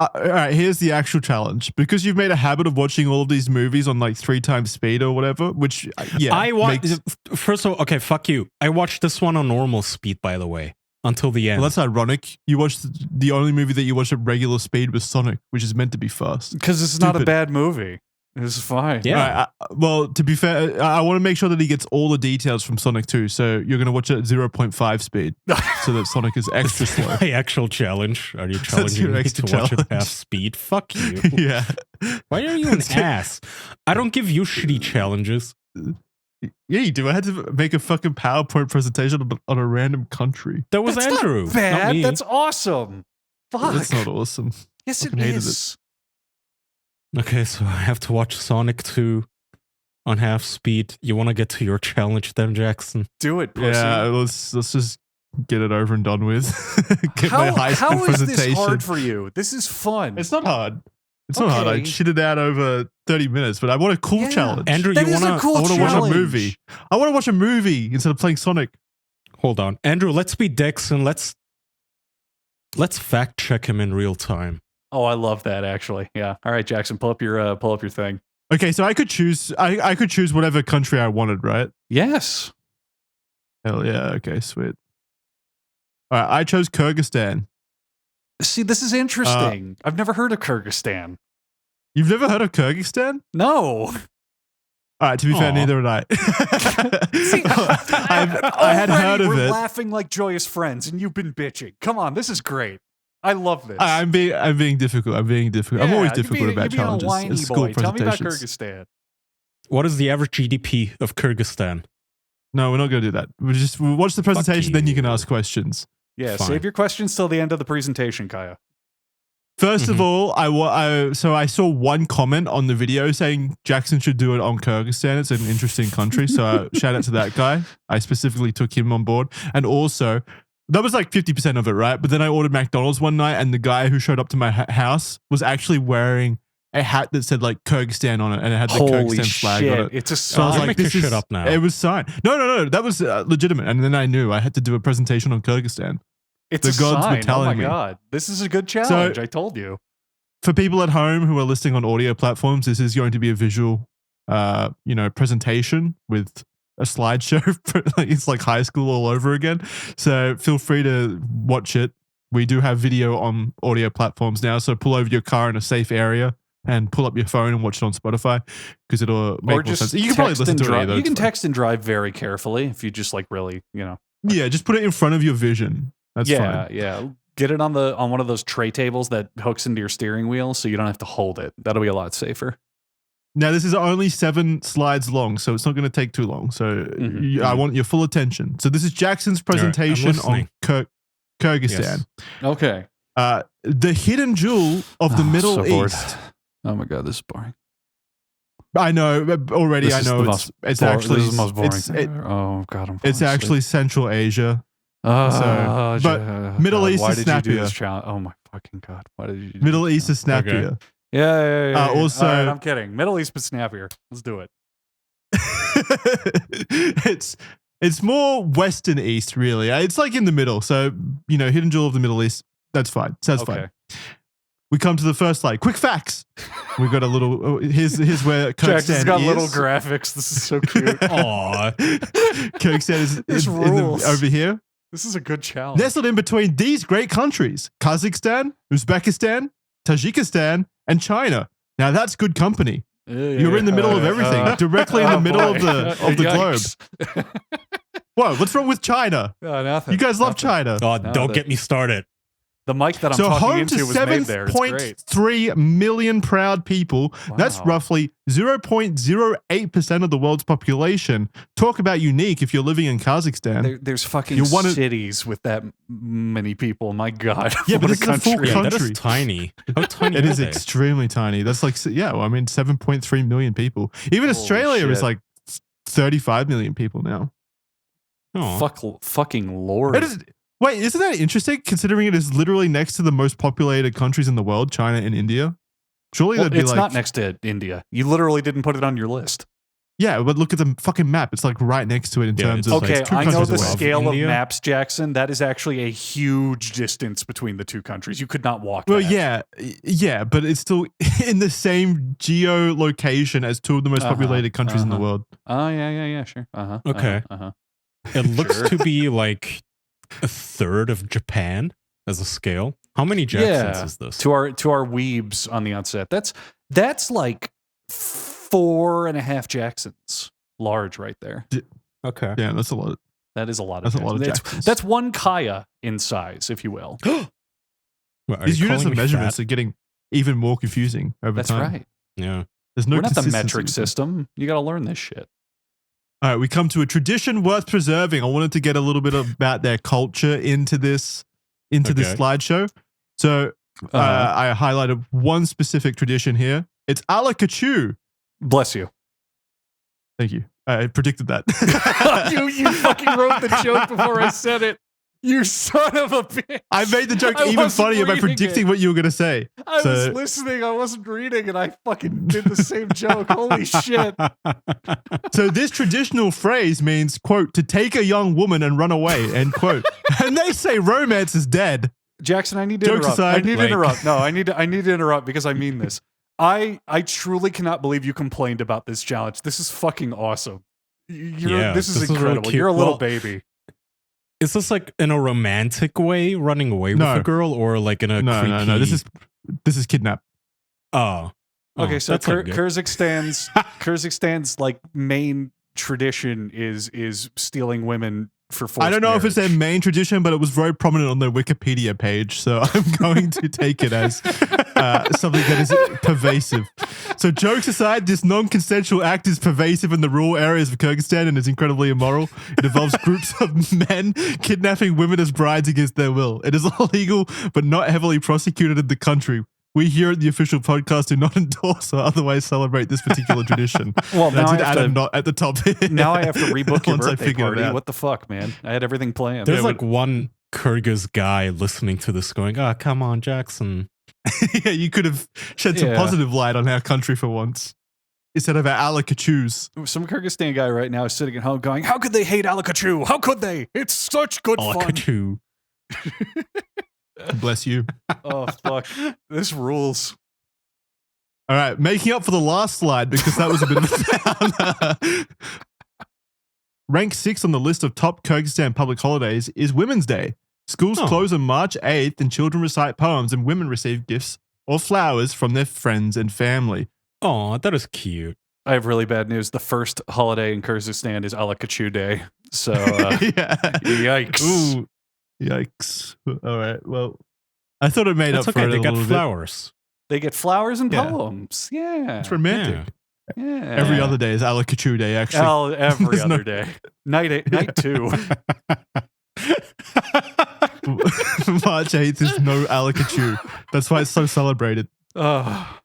All right, here's the actual challenge. Because you've made a habit of watching all of these movies on like 3 times speed or whatever, which, I watched. First of all, okay, fuck you. I watched this one on normal speed, by the way, until the end. Well, that's ironic. You watched the only movie that you watched at regular speed was Sonic, which is meant to be fast. Because it's not a bad movie. It's fine. Yeah. Well, to be fair, I want to make sure that he gets all the details from Sonic 2. So you're going to watch it at 0.5 speed so that Sonic is extra slow. My actual challenge. Are you challenging me to watch it half speed? Fuck you. Yeah. Why are you an ass? I don't give you shitty challenges. Yeah, you do. I had to make a fucking PowerPoint presentation on a random country. That was That's Andrew. Not bad. Not me. That's awesome. Fuck. That's not awesome. Yes, it hated is. Okay, so I have to watch Sonic 2 on half speed. You want to get to your challenge then, Jackson? Do it, pussy. Yeah, let's just get it over and done with. Get my high school how is presentation. this hard for you? This is fun. It's not hard. It's not hard. I shit it out over 30 minutes, but I want a cool challenge. Andrew, That you is want a cool I want to watch a challenge. movie. I want to watch a movie instead of playing Sonic. Hold on. Andrew, let's be dicks and let's fact check him in real time. Oh, I love that actually. Yeah. All right, Jackson, pull up your thing. Okay, so I could choose. I could choose whatever country I wanted, right? Yes. Hell yeah. Okay, sweet. All right, I chose Kyrgyzstan. See, this is interesting. I've never heard of Kyrgyzstan. You've never heard of Kyrgyzstan? No. All right, to be fair, neither had I. See, I had heard of we're it. laughing like joyous friends, and you've been bitching. Come on, this is great. I love this. I'm being difficult. I'm always difficult about challenges. Whiny It's boy. school Tell me about presentations. Kyrgyzstan. What is the average GDP of Kyrgyzstan? No, we're not going to do that. We'll watch the presentation, then you can ask questions. Yeah, Fine. save your questions till the end of the presentation, Kaya. First of all, I saw one comment on the video saying Jackson should do it on Kyrgyzstan. It's an interesting country, so shout out to that guy. I specifically took him on board, and also that was like 50% of it, right? But then I ordered McDonald's one night, and the guy who showed up to my house was actually wearing a hat that said like Kyrgyzstan on it, and it had the Kyrgyzstan flag on it. It's a So I was sign. like, Make "This your is shit up now." It was signed. No, that was legitimate. And then I knew I had to do a presentation on Kyrgyzstan. It's the a gods were sign. telling oh my me. god, this is a good challenge. I told you. For people at home who are listening on audio platforms, this is going to be a visual, presentation with a slideshow. It's like high school all over again. So feel free to watch it. We do have video on audio platforms now. So pull over your car in a safe area and pull up your phone and watch it on Spotify because it'll make more sense. You can probably listen to it. You can text and drive very carefully if you just like really, Yeah, just put it in front of your vision. That's fine. Yeah. Get it on one of those tray tables that hooks into your steering wheel so you don't have to hold it. That'll be a lot safer. Now, this is only 7 slides long, so it's not going to take too long. So I want your full attention. So this is Jackson's presentation on Kyrgyzstan. Yes. Okay. The hidden jewel of the Middle East. Oh my god, this is boring. I know already. I know it's actually this is the most boring. Oh god, it's actually Central Asia. But Middle East why is did snappier. You do this challenge? Oh my fucking god! Why did you? Do Middle this East is snappier. Okay. Yeah. Also, all right, I'm kidding. Middle East is snappier. Let's do it. it's more Western East, really. It's like in the middle. So hidden jewel of the Middle East. That's fine. Sounds fine. We come to the first slide. Quick facts. We got a little. Here's where Kyrgyzstan Jackson's got is. little graphics. This is so cute. Aw. Kyrgyzstan is over here. This is a good challenge. Nestled in between these great countries: Kazakhstan, Uzbekistan, Tajikistan, and China. Now that's good company. You're in the middle of everything, directly in the middle of the globe. Whoa, what's wrong with China? Nothing. You guys love China. Oh, don't get me started. The mic that I'm talking home into to was made there. It's great. 7.3 million proud people. Wow. That's roughly 0.08% of the world's population. Talk about unique if you're living in Kazakhstan. There's fucking cities with that many people. My God. Yeah, but it's a full country. Yeah, that is tiny. How tiny It is they? extremely tiny. That's like, 7.3 million people. Even Holy Australia shit. is like 35 million people now. Oh. Fucking Lord. Wait, isn't that interesting considering it is literally next to the most populated countries in the world, China and India? Surely that'd be it's like... not next to India. You literally didn't put it on your list. Yeah, but look at the fucking map. It's like right next to it in terms of... Okay, two I know countries the away. scale of India? maps, Jackson. That is actually a huge distance between the two countries. You could not walk Well, that. yeah, but it's still in the same geolocation as two of the most populated countries in the world. Oh, yeah, sure. Okay. It looks to be like a third of Japan as a scale. How many Jacksons is this? To our weebs on the outset. That's like 4.5 Jacksons. Large right there. Okay. Yeah, that's a lot. That is a lot of That's a lot of Jacksons. Jacksons. That's one Kaya in size, if you will. What, are These you units calling of me measurements fat? are getting even more confusing over That's time. right. Yeah. There's no We're not the consistency metric with them. system. You got to learn this shit. All right, we come to a tradition worth preserving. I wanted to get a little bit about their culture into this slideshow. So I highlighted one specific tradition here. It's a la Kachu. Bless you. Thank you. I predicted that. you fucking wrote the joke before I said it. You son of a bitch. I made the joke I even wasn't funnier by reading predicting it. what you were going to say. I was listening. I wasn't reading, and I fucking did the same joke. Holy shit. So this traditional phrase means, quote, to take a young woman and run away, end quote. And they say romance is dead. Jackson, I need to Jokes interrupt. aside, I need to interrupt. No, I need to interrupt because I mean this. I truly cannot believe you complained about this challenge. This is fucking awesome. This is incredible. really cute. You're a little Well, baby. Is this like in a romantic way, running away with a girl, or like in a creepy... No. This is kidnap. Oh. Okay, so that's not good. Kyrgyzstan's like main tradition is stealing women for forced I don't know if it's their marriage. main tradition, but it was very prominent on their Wikipedia page. So I'm going to take it as something that is pervasive. So jokes aside, this non-consensual act is pervasive in the rural areas of Kyrgyzstan and is incredibly immoral. It involves groups of men kidnapping women as brides against their will. It is illegal, but not heavily prosecuted in the country. We here at the official podcast do not endorse or otherwise celebrate this particular tradition. Well, now That's an not at the top here. Now I have to rebook your Once I birthday figure it party. out. What the fuck, man? I had everything planned. There's like one Kyrgyz guy listening to this going, "Oh, come on, Jackson." Yeah, you could have shed some Yeah. positive light on our country for once. Instead of our Alakachus. Some Kyrgyzstan guy right now is sitting at home going, how could they hate Alakachu? How could they? It's such good fun. Alakachu. Bless you. Oh, fuck. This rules. All right, making up for the last slide because that was a bit of a downer. Rank 6 on the list of top Kyrgyzstan public holidays is Women's Day. Schools close on March 8th and children recite poems and women receive gifts or flowers from their friends and family. Oh, that is cute. I have really bad news. The first holiday in Kyrgyzstan is Alakachu Day. So, Yeah. yikes. Ooh, yikes. All right, well, I thought it made That's up for okay. it They a got little flowers. They get flowers and Yeah. poems. Yeah. bit. It's romantic. Yeah. Every other day is Alakachu Day, actually. Every There's other no- day. Night 2. March 8th is no Alakachu. That's why it's so celebrated. Oh.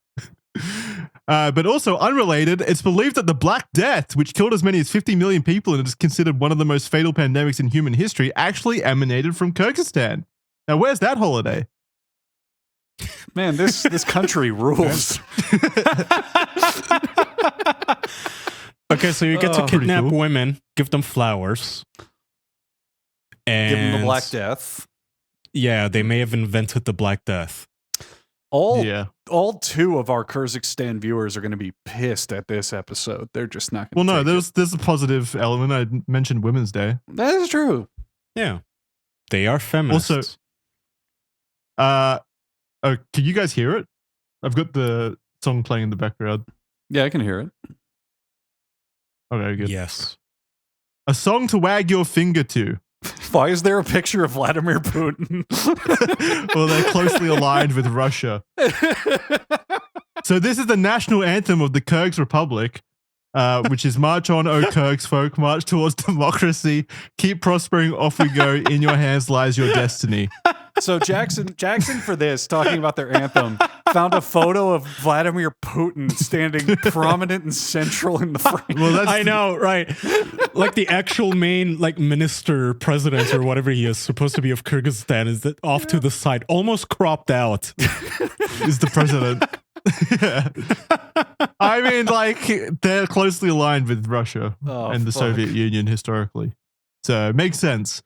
But also unrelated, it's believed that the Black Death, which killed as many as 50 million people and is considered one of the most fatal pandemics in human history, actually emanated from Kyrgyzstan. Now, where's that holiday? Man, this country rules. Okay, so you get to Oh. kidnap Pretty cool. women, give them flowers, and Give them the Black Death. Yeah, they may have invented the Black Death. All 2 of our Kyrgyzstan viewers are going to be pissed at this episode. They're just not Well, going to no, there's a positive element. I mentioned Women's Day. That is true. Yeah, they are feminists. Also, can you guys hear it? I've got the song playing in the background. Yeah, I can hear it. Okay, good. Yes. A song to wag your finger to. Why is there a picture of Vladimir Putin? Well, they're closely aligned with Russia. So this is the national anthem of the Kyrgyz Republic, which is March on, O Kyrgyz folk, march towards democracy. Keep prospering, off we go. In your hands lies your destiny. So Jackson for this, talking about their anthem, found a photo of Vladimir Putin standing prominent and central in the frame. Well, that's I know, right? Like the actual main, like minister, president, or whatever he is supposed to be of Kyrgyzstan is that off to the side, almost cropped out. is the president. Yeah. I mean, like, they're closely aligned with Russia and the fuck. Soviet Union historically. So it makes sense.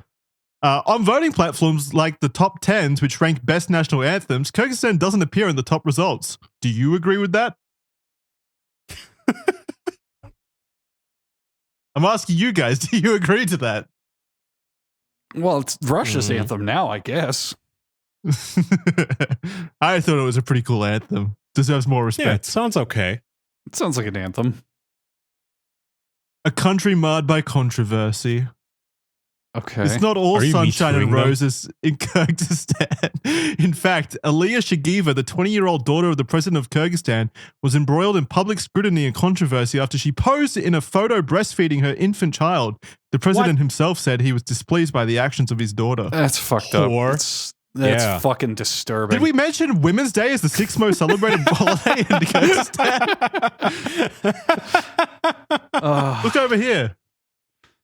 On voting platforms like the top 10s, which rank best national anthems, Kyrgyzstan doesn't appear in the top results. Do you agree with that? I'm asking you guys, do you agree to that? Well, it's Russia's anthem now, I guess. I thought it was a pretty cool anthem. Deserves more Yeah, respect. it sounds okay. It sounds like an anthem. A country marred by controversy. Okay. It's not all Are you sunshine and Me Tooing them? roses in Kyrgyzstan. In fact, Aliya Shagieva, the 20-year-old daughter of the president of Kyrgyzstan, was embroiled in public scrutiny and controversy after she posed in a photo breastfeeding her infant child. The president himself said he was displeased by the actions of his daughter. That's fucked up. Whore. That's Yeah. fucking disturbing. Did we mention Women's Day as the 6th most celebrated holiday in Kyrgyzstan? Look over here.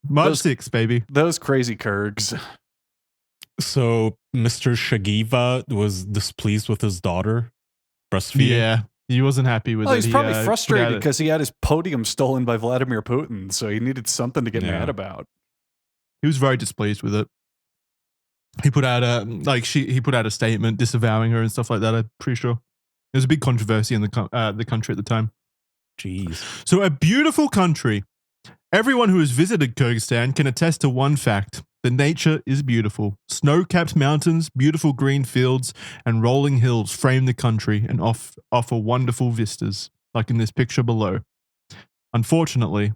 March Those- 6th, baby. Those crazy Kyrgyz. So Mr. Shagiva was displeased with his daughter breastfeeding. Yeah, he wasn't happy with Well, it. he's He, probably put frustrated out a- because he had his podium stolen by Vladimir Putin, so he needed something to get Yeah. mad about. he was very displeased with it. He put out he put out a statement disavowing her and stuff like that. I'm pretty sure there was a big controversy in the country at the time. Jeez. So a beautiful country. Everyone who has visited Kyrgyzstan can attest to one fact: the nature is beautiful. Snow-capped mountains, beautiful green fields, and rolling hills frame the country and offer wonderful vistas, like in this picture below. Unfortunately,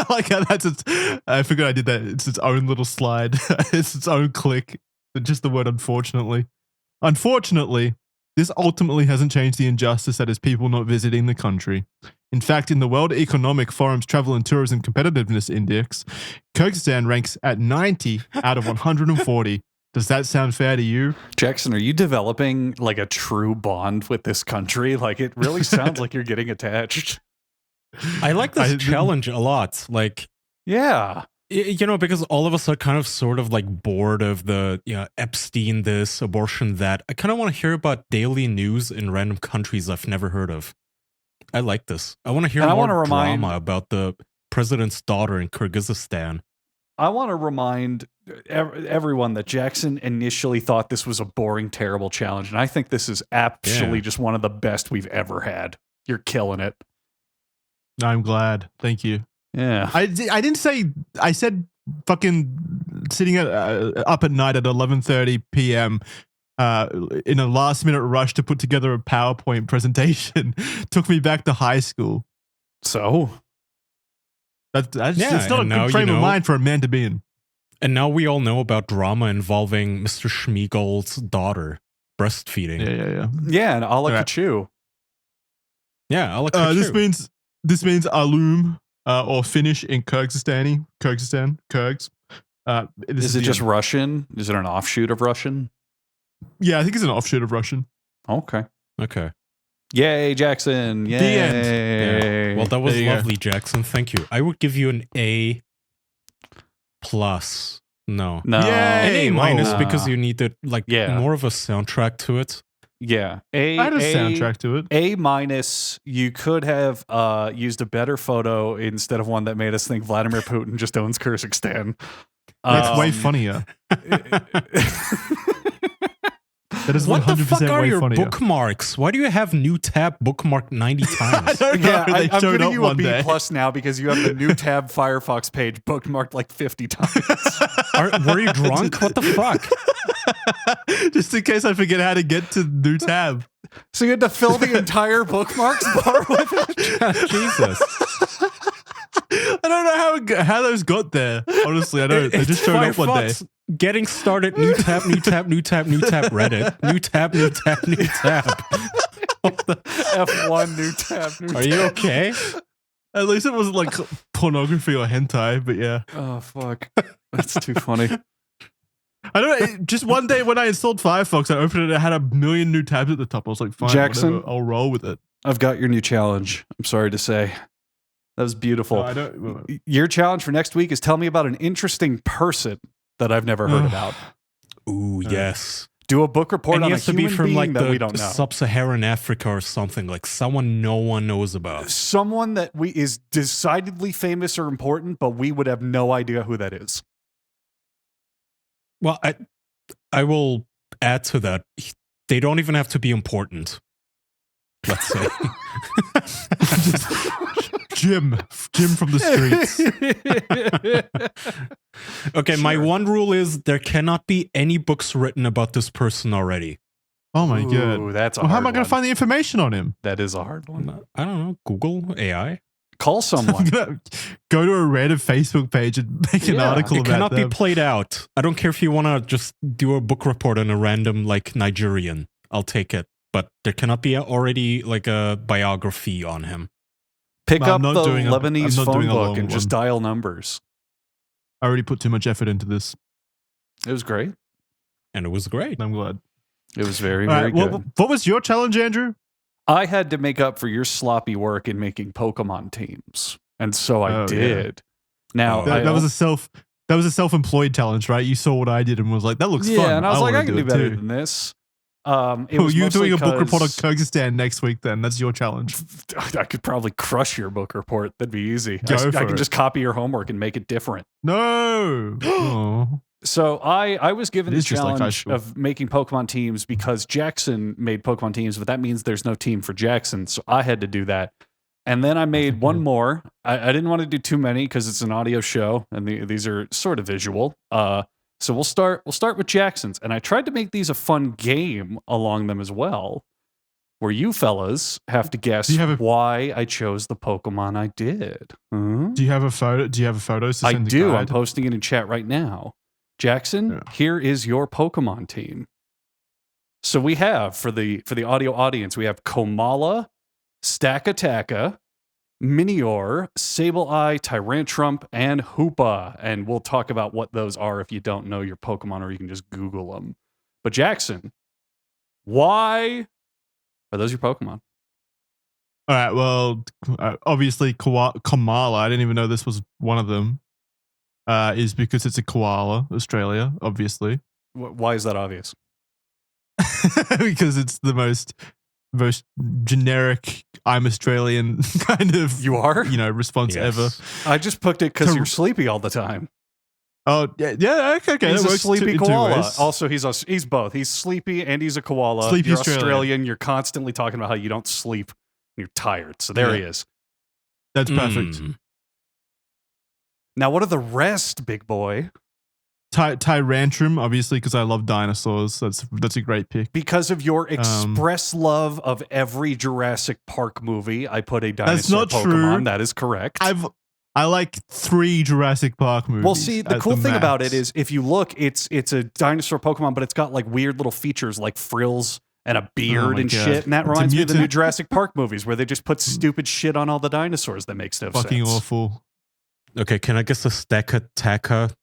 like how I forgot I did that. It's its own little slide. It's its own click. Just the word unfortunately. Unfortunately, This ultimately hasn't changed the injustice that is people not visiting the country. In fact, in the World Economic Forum's Travel and Tourism Competitiveness Index, Kyrgyzstan ranks at 90 out of 140. Does that sound fair to you? Jackson, are you developing like a true bond with this country? Like, it really sounds like you're getting attached. I like this challenge a lot. Like, yeah. You know, because all of us are kind of sort of like bored of the Epstein this, abortion that. I kind of want to hear about daily news in random countries I've never heard of. I like this. I want to hear more drama about the president's daughter in Kyrgyzstan. I want to remind everyone that Jackson initially thought this was a boring, terrible challenge, and I think this is actually just one of the best we've ever had. You're killing it. I'm glad. Thank you. Yeah. I didn't say, I said fucking sitting up at night at 11:30 p.m. In a last minute rush to put together a PowerPoint presentation took me back to high school. So? It's not a good frame of mind for a man to be in. And now we all know about drama involving Mr. Schmiegel's daughter breastfeeding. Yeah, and ala kachu. Yeah, ala kachu. This means alum. Or Finnish in Kyrgyzstan. Kyrgyz. Is it just Russian? Is it an offshoot of Russian? Yeah, I think it's an offshoot of Russian. Okay. Yay, Jackson. Yay. The end. Yeah. Well, that was lovely, Jackson. Thank you. I would give you an A+. No. An A- because you needed more of a soundtrack to it. Yeah. I had a soundtrack to it. A-, you could have used a better photo instead of one that made us think Vladimir Putin just owns Kyrgyzstan. That's way funnier. That is 100% what the fuck are your funnier. bookmarks? Why do you have new tab bookmarked 90 times? I'm giving you a B+ now because you have the new tab Firefox page bookmarked like 50 times. Were you drunk? What the fuck? Just in case I forget how to get to the new tab. So you had to fill the entire bookmarks bar with it? Jesus. I don't know how those got there. Honestly, I don't. They just showed up one day. Getting started, new tab, Reddit, new tab. F1, new tab. Are you okay? At least it wasn't like pornography or hentai, but yeah. Oh, fuck. That's too funny. I don't know. Just one day when I installed Firefox, I opened it. It had a million new tabs at the top. I was like, fine, Jackson, whatever, I'll roll with it. I've got your new challenge. I'm sorry to say. That was beautiful. Your challenge for next week is tell me about an interesting person that I've never heard about. Ooh, yes. Do a book report on a has to be from like that we don't know. Sub-Saharan Africa or something, like someone no one knows about. Someone that is decidedly famous or important, but we would have no idea who that is. Well, I will add to that. They don't even have to be important. Let's say. Jim from the streets. Okay, my one rule is there cannot be any books written about this person already. Oh my god, that's a how am I going to find the information on him? That is a hard one. I don't know. Google AI. Call someone. Go to a random Facebook page and make an article about it. Cannot them. be played out. I don't care if you want to just do a book report on a random like Nigerian. I'll take it. But there cannot be already like a biography on him. Pick up the Lebanese phone book and just dial numbers. I already put too much effort into this. It was great. And it was great. I'm glad. It was very, very good. What was your challenge, Andrew? I had to make up for your sloppy work in making Pokemon teams. And so I did. Yeah. Now, that was a self-employed challenge, right? You saw what I did and was like, that looks fun. Yeah, and I was like, I can do better than this. You're doing a book report on Kyrgyzstan next week then. That's your challenge. I could probably crush your book report. That'd be easy. I can just copy your homework and make it different. No. Oh. So I was given the challenge of making Pokemon teams because Jackson made Pokemon teams, but that means there's no team for Jackson. So I had to do that. And then I made one more. I didn't want to do too many because it's an audio show and these are sort of visual. So we'll start with Jackson's. And I tried to make these a fun game along them as well, where you fellas have to guess why I chose the Pokemon I did. Do you have a photo? Do you have a photo? I do. I'm posting it in chat right now. Jackson, here is your Pokemon team. So we have for the audio audience, we have Komala, Stakataka, Minior, Sableye, Tyrantrum, and Hoopa. And we'll talk about what those are if you don't know your Pokemon, or you can just Google them. But Jackson, why are those your Pokemon? All right. Well, obviously, Kamala. I didn't even know this was one of them. Is because it's a koala, Australia, obviously. Why is that obvious? Because it's the most generic I'm Australian kind of response ever. I just picked it because you're sleepy all the time. Oh yeah, okay. He's that a works sleepy in two koala. ways. Also, he's both. He's sleepy and he's a koala. Sleepy you're Australian. Australian. You're constantly talking about how you don't sleep. You're tired. So there he is. That's perfect. Now, what are the rest, big boy? Tyrantrum, obviously, because I love dinosaurs. That's a great pick. Because of your express love of every Jurassic Park movie, I put a dinosaur Pokemon. True. That is correct. I like 3 Jurassic Park movies. Well, see, the cool thing about it is if you look, it's a dinosaur Pokemon, but it's got like weird little features like frills and a beard and shit. And that reminds me of the new Jurassic Park movies where they just put stupid shit on all the dinosaurs that makes no sense. Fucking awful. Okay, can I guess a Stakataka?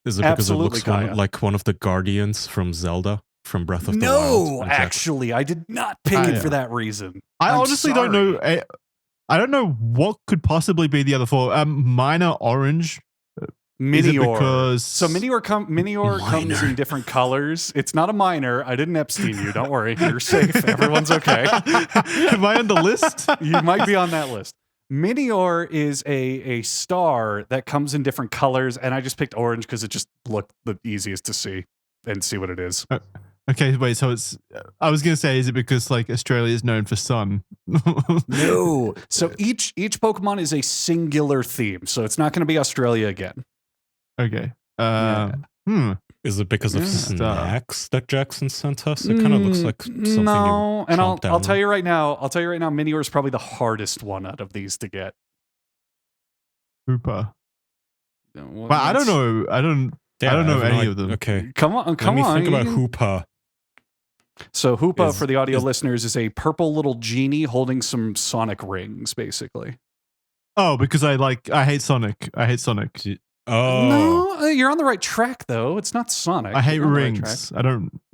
Is it because it looks like one of the Guardians from Zelda, from Breath of the Wild? No, actually, I did not pick it for that reason. I honestly don't know. I don't know what could possibly be the other 4. Minor Orange. Minior. So Minior comes in different colors. It's not a minor. I didn't Epstein you. Don't worry. You're safe. Everyone's okay. Am I on the list? You might be on that list. Minior is a star that comes in different colors, and I just picked orange because it just looked the easiest to see and see what it is. Okay, wait, so it's... I was going to say, is it because, like, Australia is known for sun? No. So each Pokemon is a singular theme, so it's not going to be Australia again. Okay. Is it because of snacks that Jackson sent us? It kind of looks like something. No, and I'll tell you right now. Minior is probably the hardest one out of these to get. Hoopa. Well, I don't know. I don't know any of them. Okay, come on. Let me think about Hoopa. So Hoopa, for the audio listeners, is a purple little genie holding some Sonic rings, basically. Oh, because I hate Sonic. I hate Sonic. Oh no, you're on the right track though. It's not Sonic. I hate rings.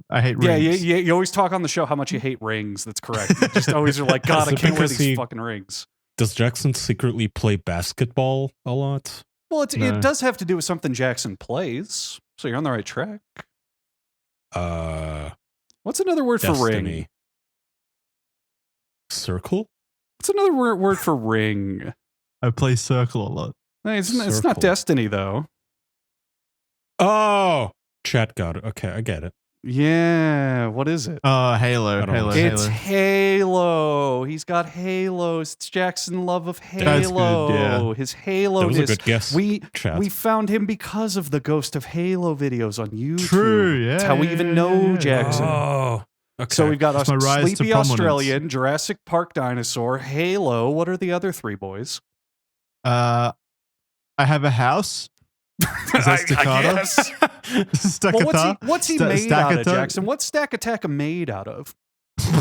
I hate rings. Yeah. You always talk on the show how much you hate rings. That's correct. You just always are like, God, I can't wear these fucking rings. Does Jackson secretly play basketball a lot? Well, it does have to do with something Jackson plays. So you're on the right track. What's another word for ring? Circle? What's another word for ring? I play Circle a lot. It's not Destiny, though. Oh! Chat got it. Okay, I get it. Yeah, what is it? Halo. It's Halo. He's got Halos. It's Jackson love of Halo. That's good, yeah. His Halo. That was a good guess. We found him because of the Ghost of Halo videos on YouTube. True, yeah. That's how we even know Jackson. Oh, okay. So we've got a sleepy Australian, Jurassic Park dinosaur, Halo. What are the other 3 boys? I have a house. Is that Staccato? Well, what's he made out of, Jackson? What's Stakataka made out of?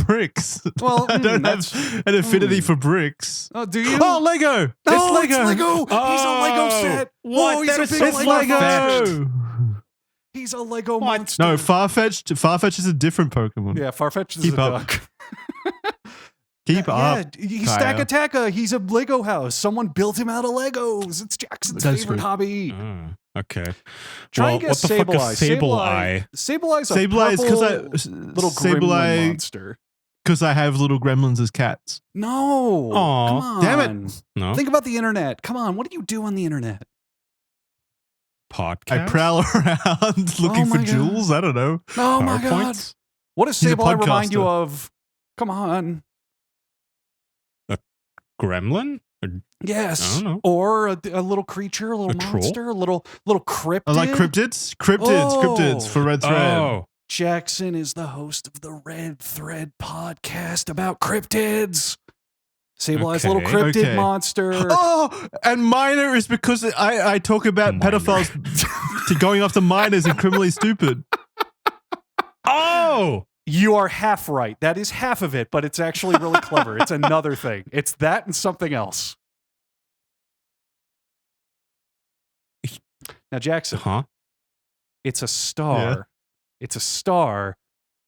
Bricks. Well, I don't have an affinity for bricks. Oh, do you? Oh, Lego. Oh, it's Lego. He's a Lego set. What? Whoa, he's That a is big so Lego. far-fetched. He's a Lego monster. No, Farfetch'd. Farfetch'd is a different Pokemon. Yeah, Farfetch'd is a duck. Keep up. He's Stakataka. He's a Lego house. Someone built him out of Legos. It's Jackson's favorite hobby. Okay. Try and guess Sableye. Sableye's a little gremlin monster. Because I have little gremlins as cats. No. Aw. Come on. Damn it. No. Think about the internet. Come on. What do you do on the internet? Podcast? I prowl around looking for jewels. I don't know. Oh my God. What does Sableye remind you of? Come on. Gremlin? Yes. I don't know. Or a little creature, a little monster, a little cryptid. I like cryptids. Cryptids for Red Thread. Oh. Jackson is the host of the Red Thread podcast about cryptids. Sableye's little cryptid monster. Oh, and minor is because I talk about pedophiles to going after minors and criminally stupid. Oh, You are half right. That is half of it, but it's actually really clever. It's another thing. It's that and something else. Now, Jackson, it's a star. Yeah. It's a star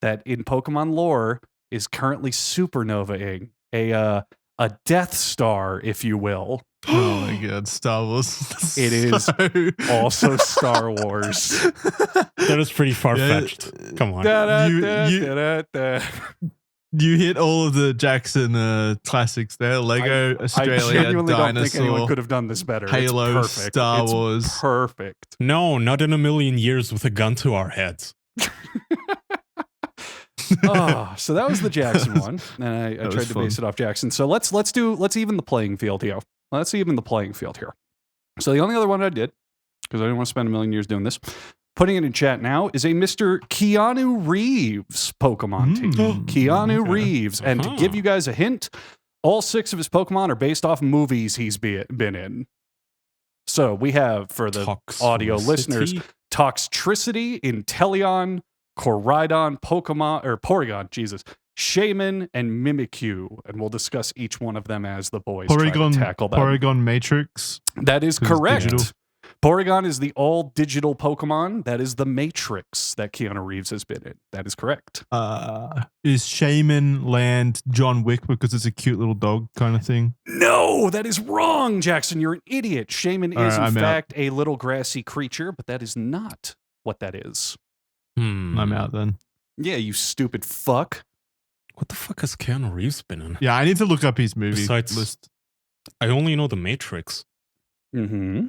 that in Pokemon lore is currently supernovaing a Death Star, if you will. Oh my god, Star Wars. It is also Star Wars. That is pretty far-fetched. Come on. You hit all of the Jackson classics there. Lego, Australia, I genuinely Dinosaur, don't think anyone could have done this better. Halo, it's perfect. Star Wars. It's perfect. No, not in a million years with a gun to our heads. So that was the Jackson one, and I tried to base it off Jackson. So let's even the playing field here. So the only other one I did, because I didn't want to spend a million years doing this, putting it in chat now, is a Mr. Keanu Reeves Pokemon team. Keanu Reeves, and to give you guys a hint, all 6 of his Pokemon are based off movies he's been in. So we have, for the audio listeners, Toxtricity, Inteleon, Koraidon, Porygon, Shaman, and Mimikyu, and we'll discuss each one of them as the boys try to tackle them. Porygon Matrix. That is correct. Porygon is the all-digital Pokemon. That is the Matrix that Keanu Reeves has been in. That is correct. Is Shaman Land John Wick because it's a cute little dog kind of thing? No, that is wrong, Jackson. You're an idiot. Shaman is, in fact, a little grassy creature, but that is not what that is. I'm out then. Yeah, you stupid fuck. What the fuck has Keanu Reeves been in? Yeah, I need to look up his movie list. I only know the Matrix. Mm-hmm.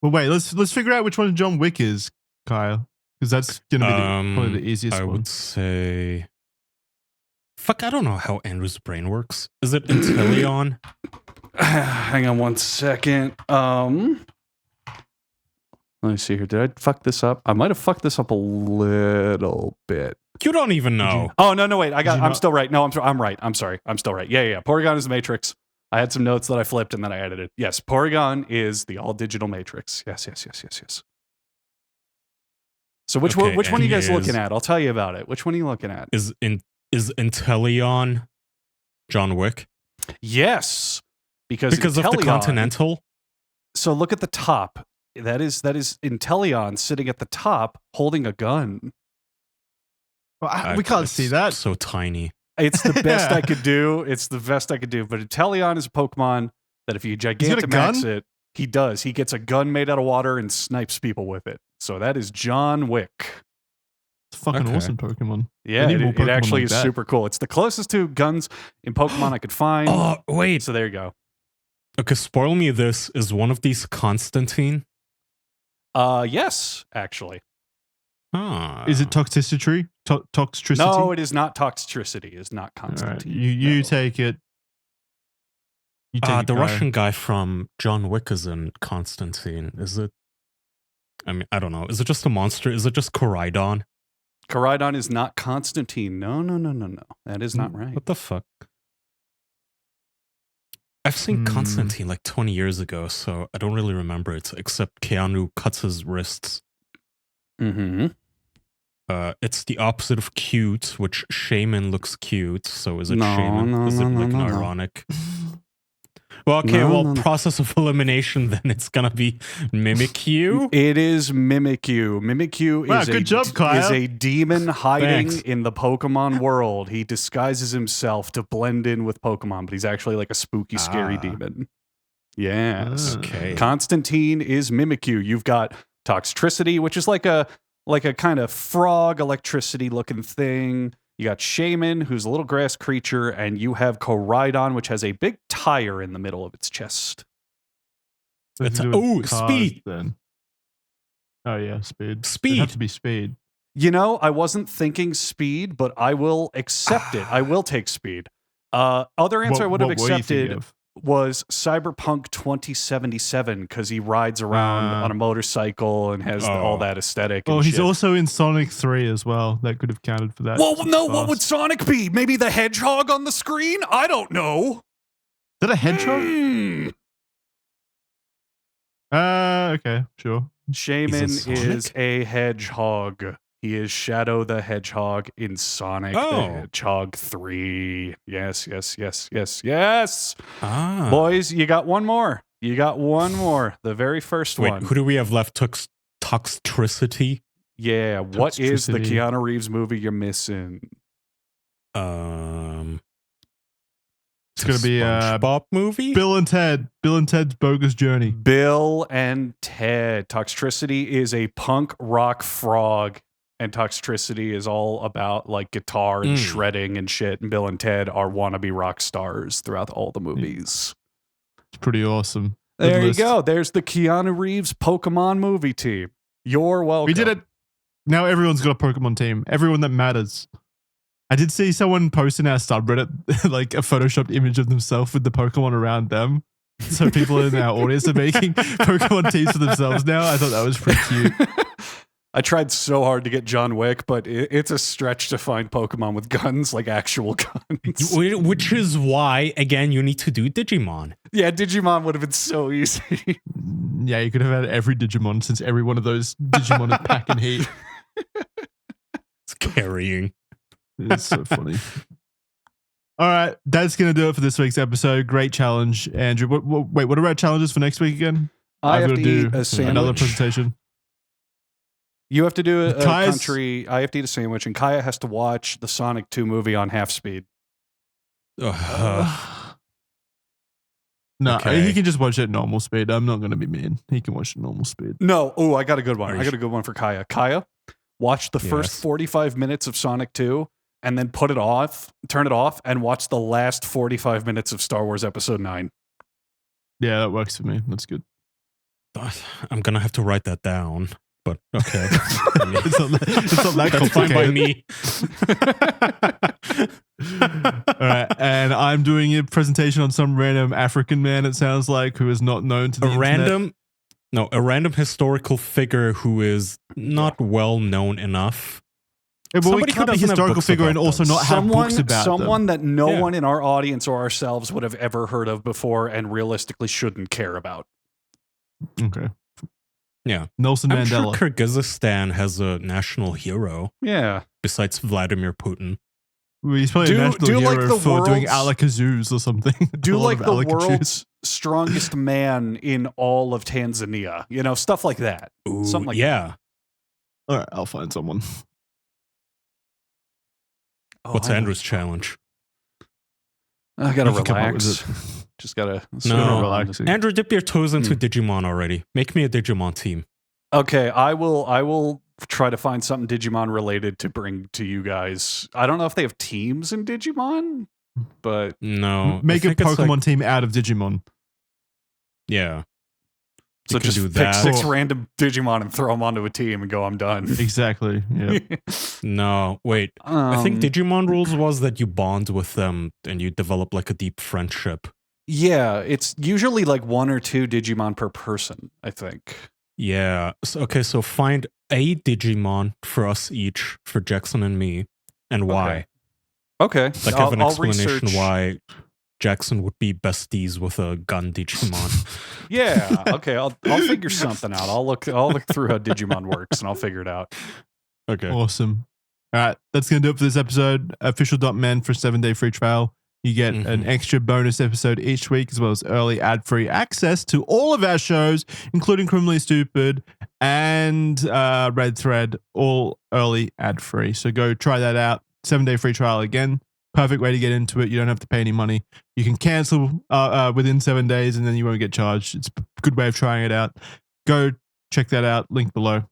Well, wait, let's figure out which one John Wick is, Kyle, because that's gonna be probably the easiest one. I would say, fuck, I don't know how Andrew's brain works. Is it Inteleon? Hang on one second. Let me see here. Did I fuck this up? I might have fucked this up a little bit. You don't even know. Oh no, wait. I'm still right. No, I'm right. I'm sorry. I'm still right. Yeah. Porygon is the Matrix. I had some notes that I flipped and then I edited. Yes, Porygon is the all-digital Matrix. Yes. So which one are you guys looking at? I'll tell you about it. Which one are you looking at? Is Inteleon John Wick? Yes, because of the Continental. So look at the top. That is Inteleon sitting at the top holding a gun. Well, we can't see that. So tiny. It's the best I could do. It's the best I could do. But Inteleon is a Pokemon that if you Gigantamax it, he does. He gets a gun made out of water and snipes people with it. So that is John Wick. It's a fucking awesome Pokemon. Yeah, it actually is super cool. It's the closest to guns in Pokemon I could find. Oh, wait. So there you go. Okay, spoil me this. Is one of these Constantine? Yes, actually. Is it Toxicity? Toxtricity? No, it is not Toxtricity. It's not Constantine. Right. You take it. The Russian guy from John Wick is in Constantine. Is it? I mean, I don't know. Is it just a monster? Is it just Koraidon? Koraidon is not Constantine. No. That is not right. What the fuck? I've seen Constantine like 20 years ago, so I don't really remember it, except Keanu cuts his wrists. Mm-hmm. It's the opposite of cute, which Shaman looks cute, so is it Shaman? Is it like an ironic? Well, okay, process of elimination, then it's gonna be Mimikyu. It is Mimikyu. Mimikyu is a demon hiding in the Pokemon world. He disguises himself to blend in with Pokemon, but he's actually like a spooky, scary demon. Yes. Okay. Constantine is Mimikyu. You've got Toxtricity, which is like a kind of frog electricity looking thing. You got Shaman, who's a little grass creature, and you have Koraidon, which has a big tire in the middle of its chest. Speed. Then. Oh yeah, speed. Speed. It has to be speed. You know, I wasn't thinking speed, but I will accept it. I will take speed. Other answer I would have accepted was Cyberpunk 2077 because he rides around on a motorcycle and has all that aesthetic. Oh, he's also in Sonic 3 as well. That could have counted for that. Well, no, what would Sonic be? Maybe the hedgehog on the screen? I don't know. Is that a hedgehog? Okay, sure. Shaman is a hedgehog. He is Shadow the Hedgehog in Sonic the Hedgehog 3. Yes. Ah. Boys, you got one more. The very first one. Who do we have left? Toxtricity? Yeah, what is the Keanu Reeves movie you're missing? It's going to be a SpongeBob movie? Bill and Ted's Bogus Journey. Bill and Ted. Toxtricity is a punk rock frog, and Toxtricity is all about like guitar and shredding and shit, and Bill and Ted are wannabe rock stars throughout all the movies. It's pretty awesome. There you go. There's the Keanu Reeves Pokemon movie team. You're welcome. We did it. Now everyone's got a Pokemon team. Everyone that matters. I did see someone post in our subreddit like a photoshopped image of themselves with the Pokemon around them. So people in our audience are making Pokemon teams for themselves now. I thought that was pretty cute. I tried so hard to get John Wick, but it's a stretch to find Pokemon with guns, like actual guns. Which is why, again, you need to do Digimon. Yeah, Digimon would have been so easy. Yeah, you could have had every Digimon since every one of those Digimon is packing heat. It's carrying. It's so funny. All right, that's going to do it for this week's episode. Great challenge, Andrew. What are our challenges for next week again? I have to eat a sandwich. Another presentation. You have to do a country. I have to eat a sandwich, and Kaya has to watch the Sonic 2 movie on half speed. No, Okay. he can just watch it at normal speed. I'm not going to be mean. He can watch it at normal speed. No. Oh, I got a good one. I got a good one for Kaya. Kaya, watch the first 45 minutes of Sonic 2 and then turn it off, and watch the last 45 minutes of Star Wars Episode 9. Yeah, that works for me. That's good. I'm going to have to write that down, but okay. it's not that That's fine by me. All right, and I'm doing a presentation on some random African man, it sounds like, who is not known to the internet. A random historical figure who is not well known enough. Yeah, but we can't be a historical figure and also not have books about someone that no one in our audience or ourselves would have ever heard of before and realistically shouldn't care about. Okay. Yeah. Nelson Mandela. I'm sure Kyrgyzstan has a national hero. Yeah. Besides Vladimir Putin. Well, he's probably a national hero for doing alakazoos or something. Do like the world's strongest man in all of Tanzania. You know, stuff like that. Ooh, something like that. All right, I'll find someone. What's Andrew's challenge? I gotta relax. Just gotta relax. Andrew, dip your toes into Digimon already. Make me a Digimon team. Okay, I will try to find something Digimon related to bring to you guys. I don't know if they have teams in Digimon, but no. Make a Pokemon team out of Digimon. Yeah. So just pick 6 random Digimon and throw them onto a team and go, I'm done. Exactly. Yeah. No, wait. I think Digimon rules was that you bond with them and you develop like a deep friendship. Yeah, it's usually like 1 or 2 Digimon per person, I think. Yeah. So find a Digimon for us each, for Jackson and me, and why. Okay. Like have an explanation why Jackson would be besties with a gun Digimon. Yeah. Okay. I'll figure something out. I'll look through how Digimon works and I'll figure it out. Okay. Awesome. All right. That's going to do it for this episode. Official.men for a 7-day free trial. You get an extra bonus episode each week, as well as early ad-free access to all of our shows, including Criminally Stupid and Red Thread, all early ad-free. So go try that out. 7-day free trial again. Perfect way to get into it. You don't have to pay any money. You can cancel within 7 days and then you won't get charged. It's a good way of trying it out. Go check that out. Link below.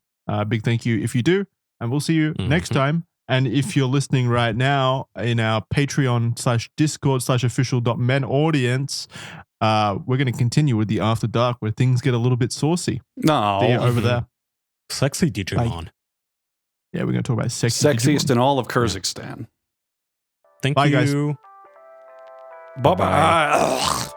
Big thank you if you do. And we'll see you next time. And if you're listening right now in our Patreon/Discord/official.men audience, we're going to continue with the After Dark where things get a little bit saucy. No. They're over there. Sexy Digimon. Yeah, we're going to talk about sexiest Digimon. In all of Kyrgyzstan. Thank you. Guys. Bye-bye.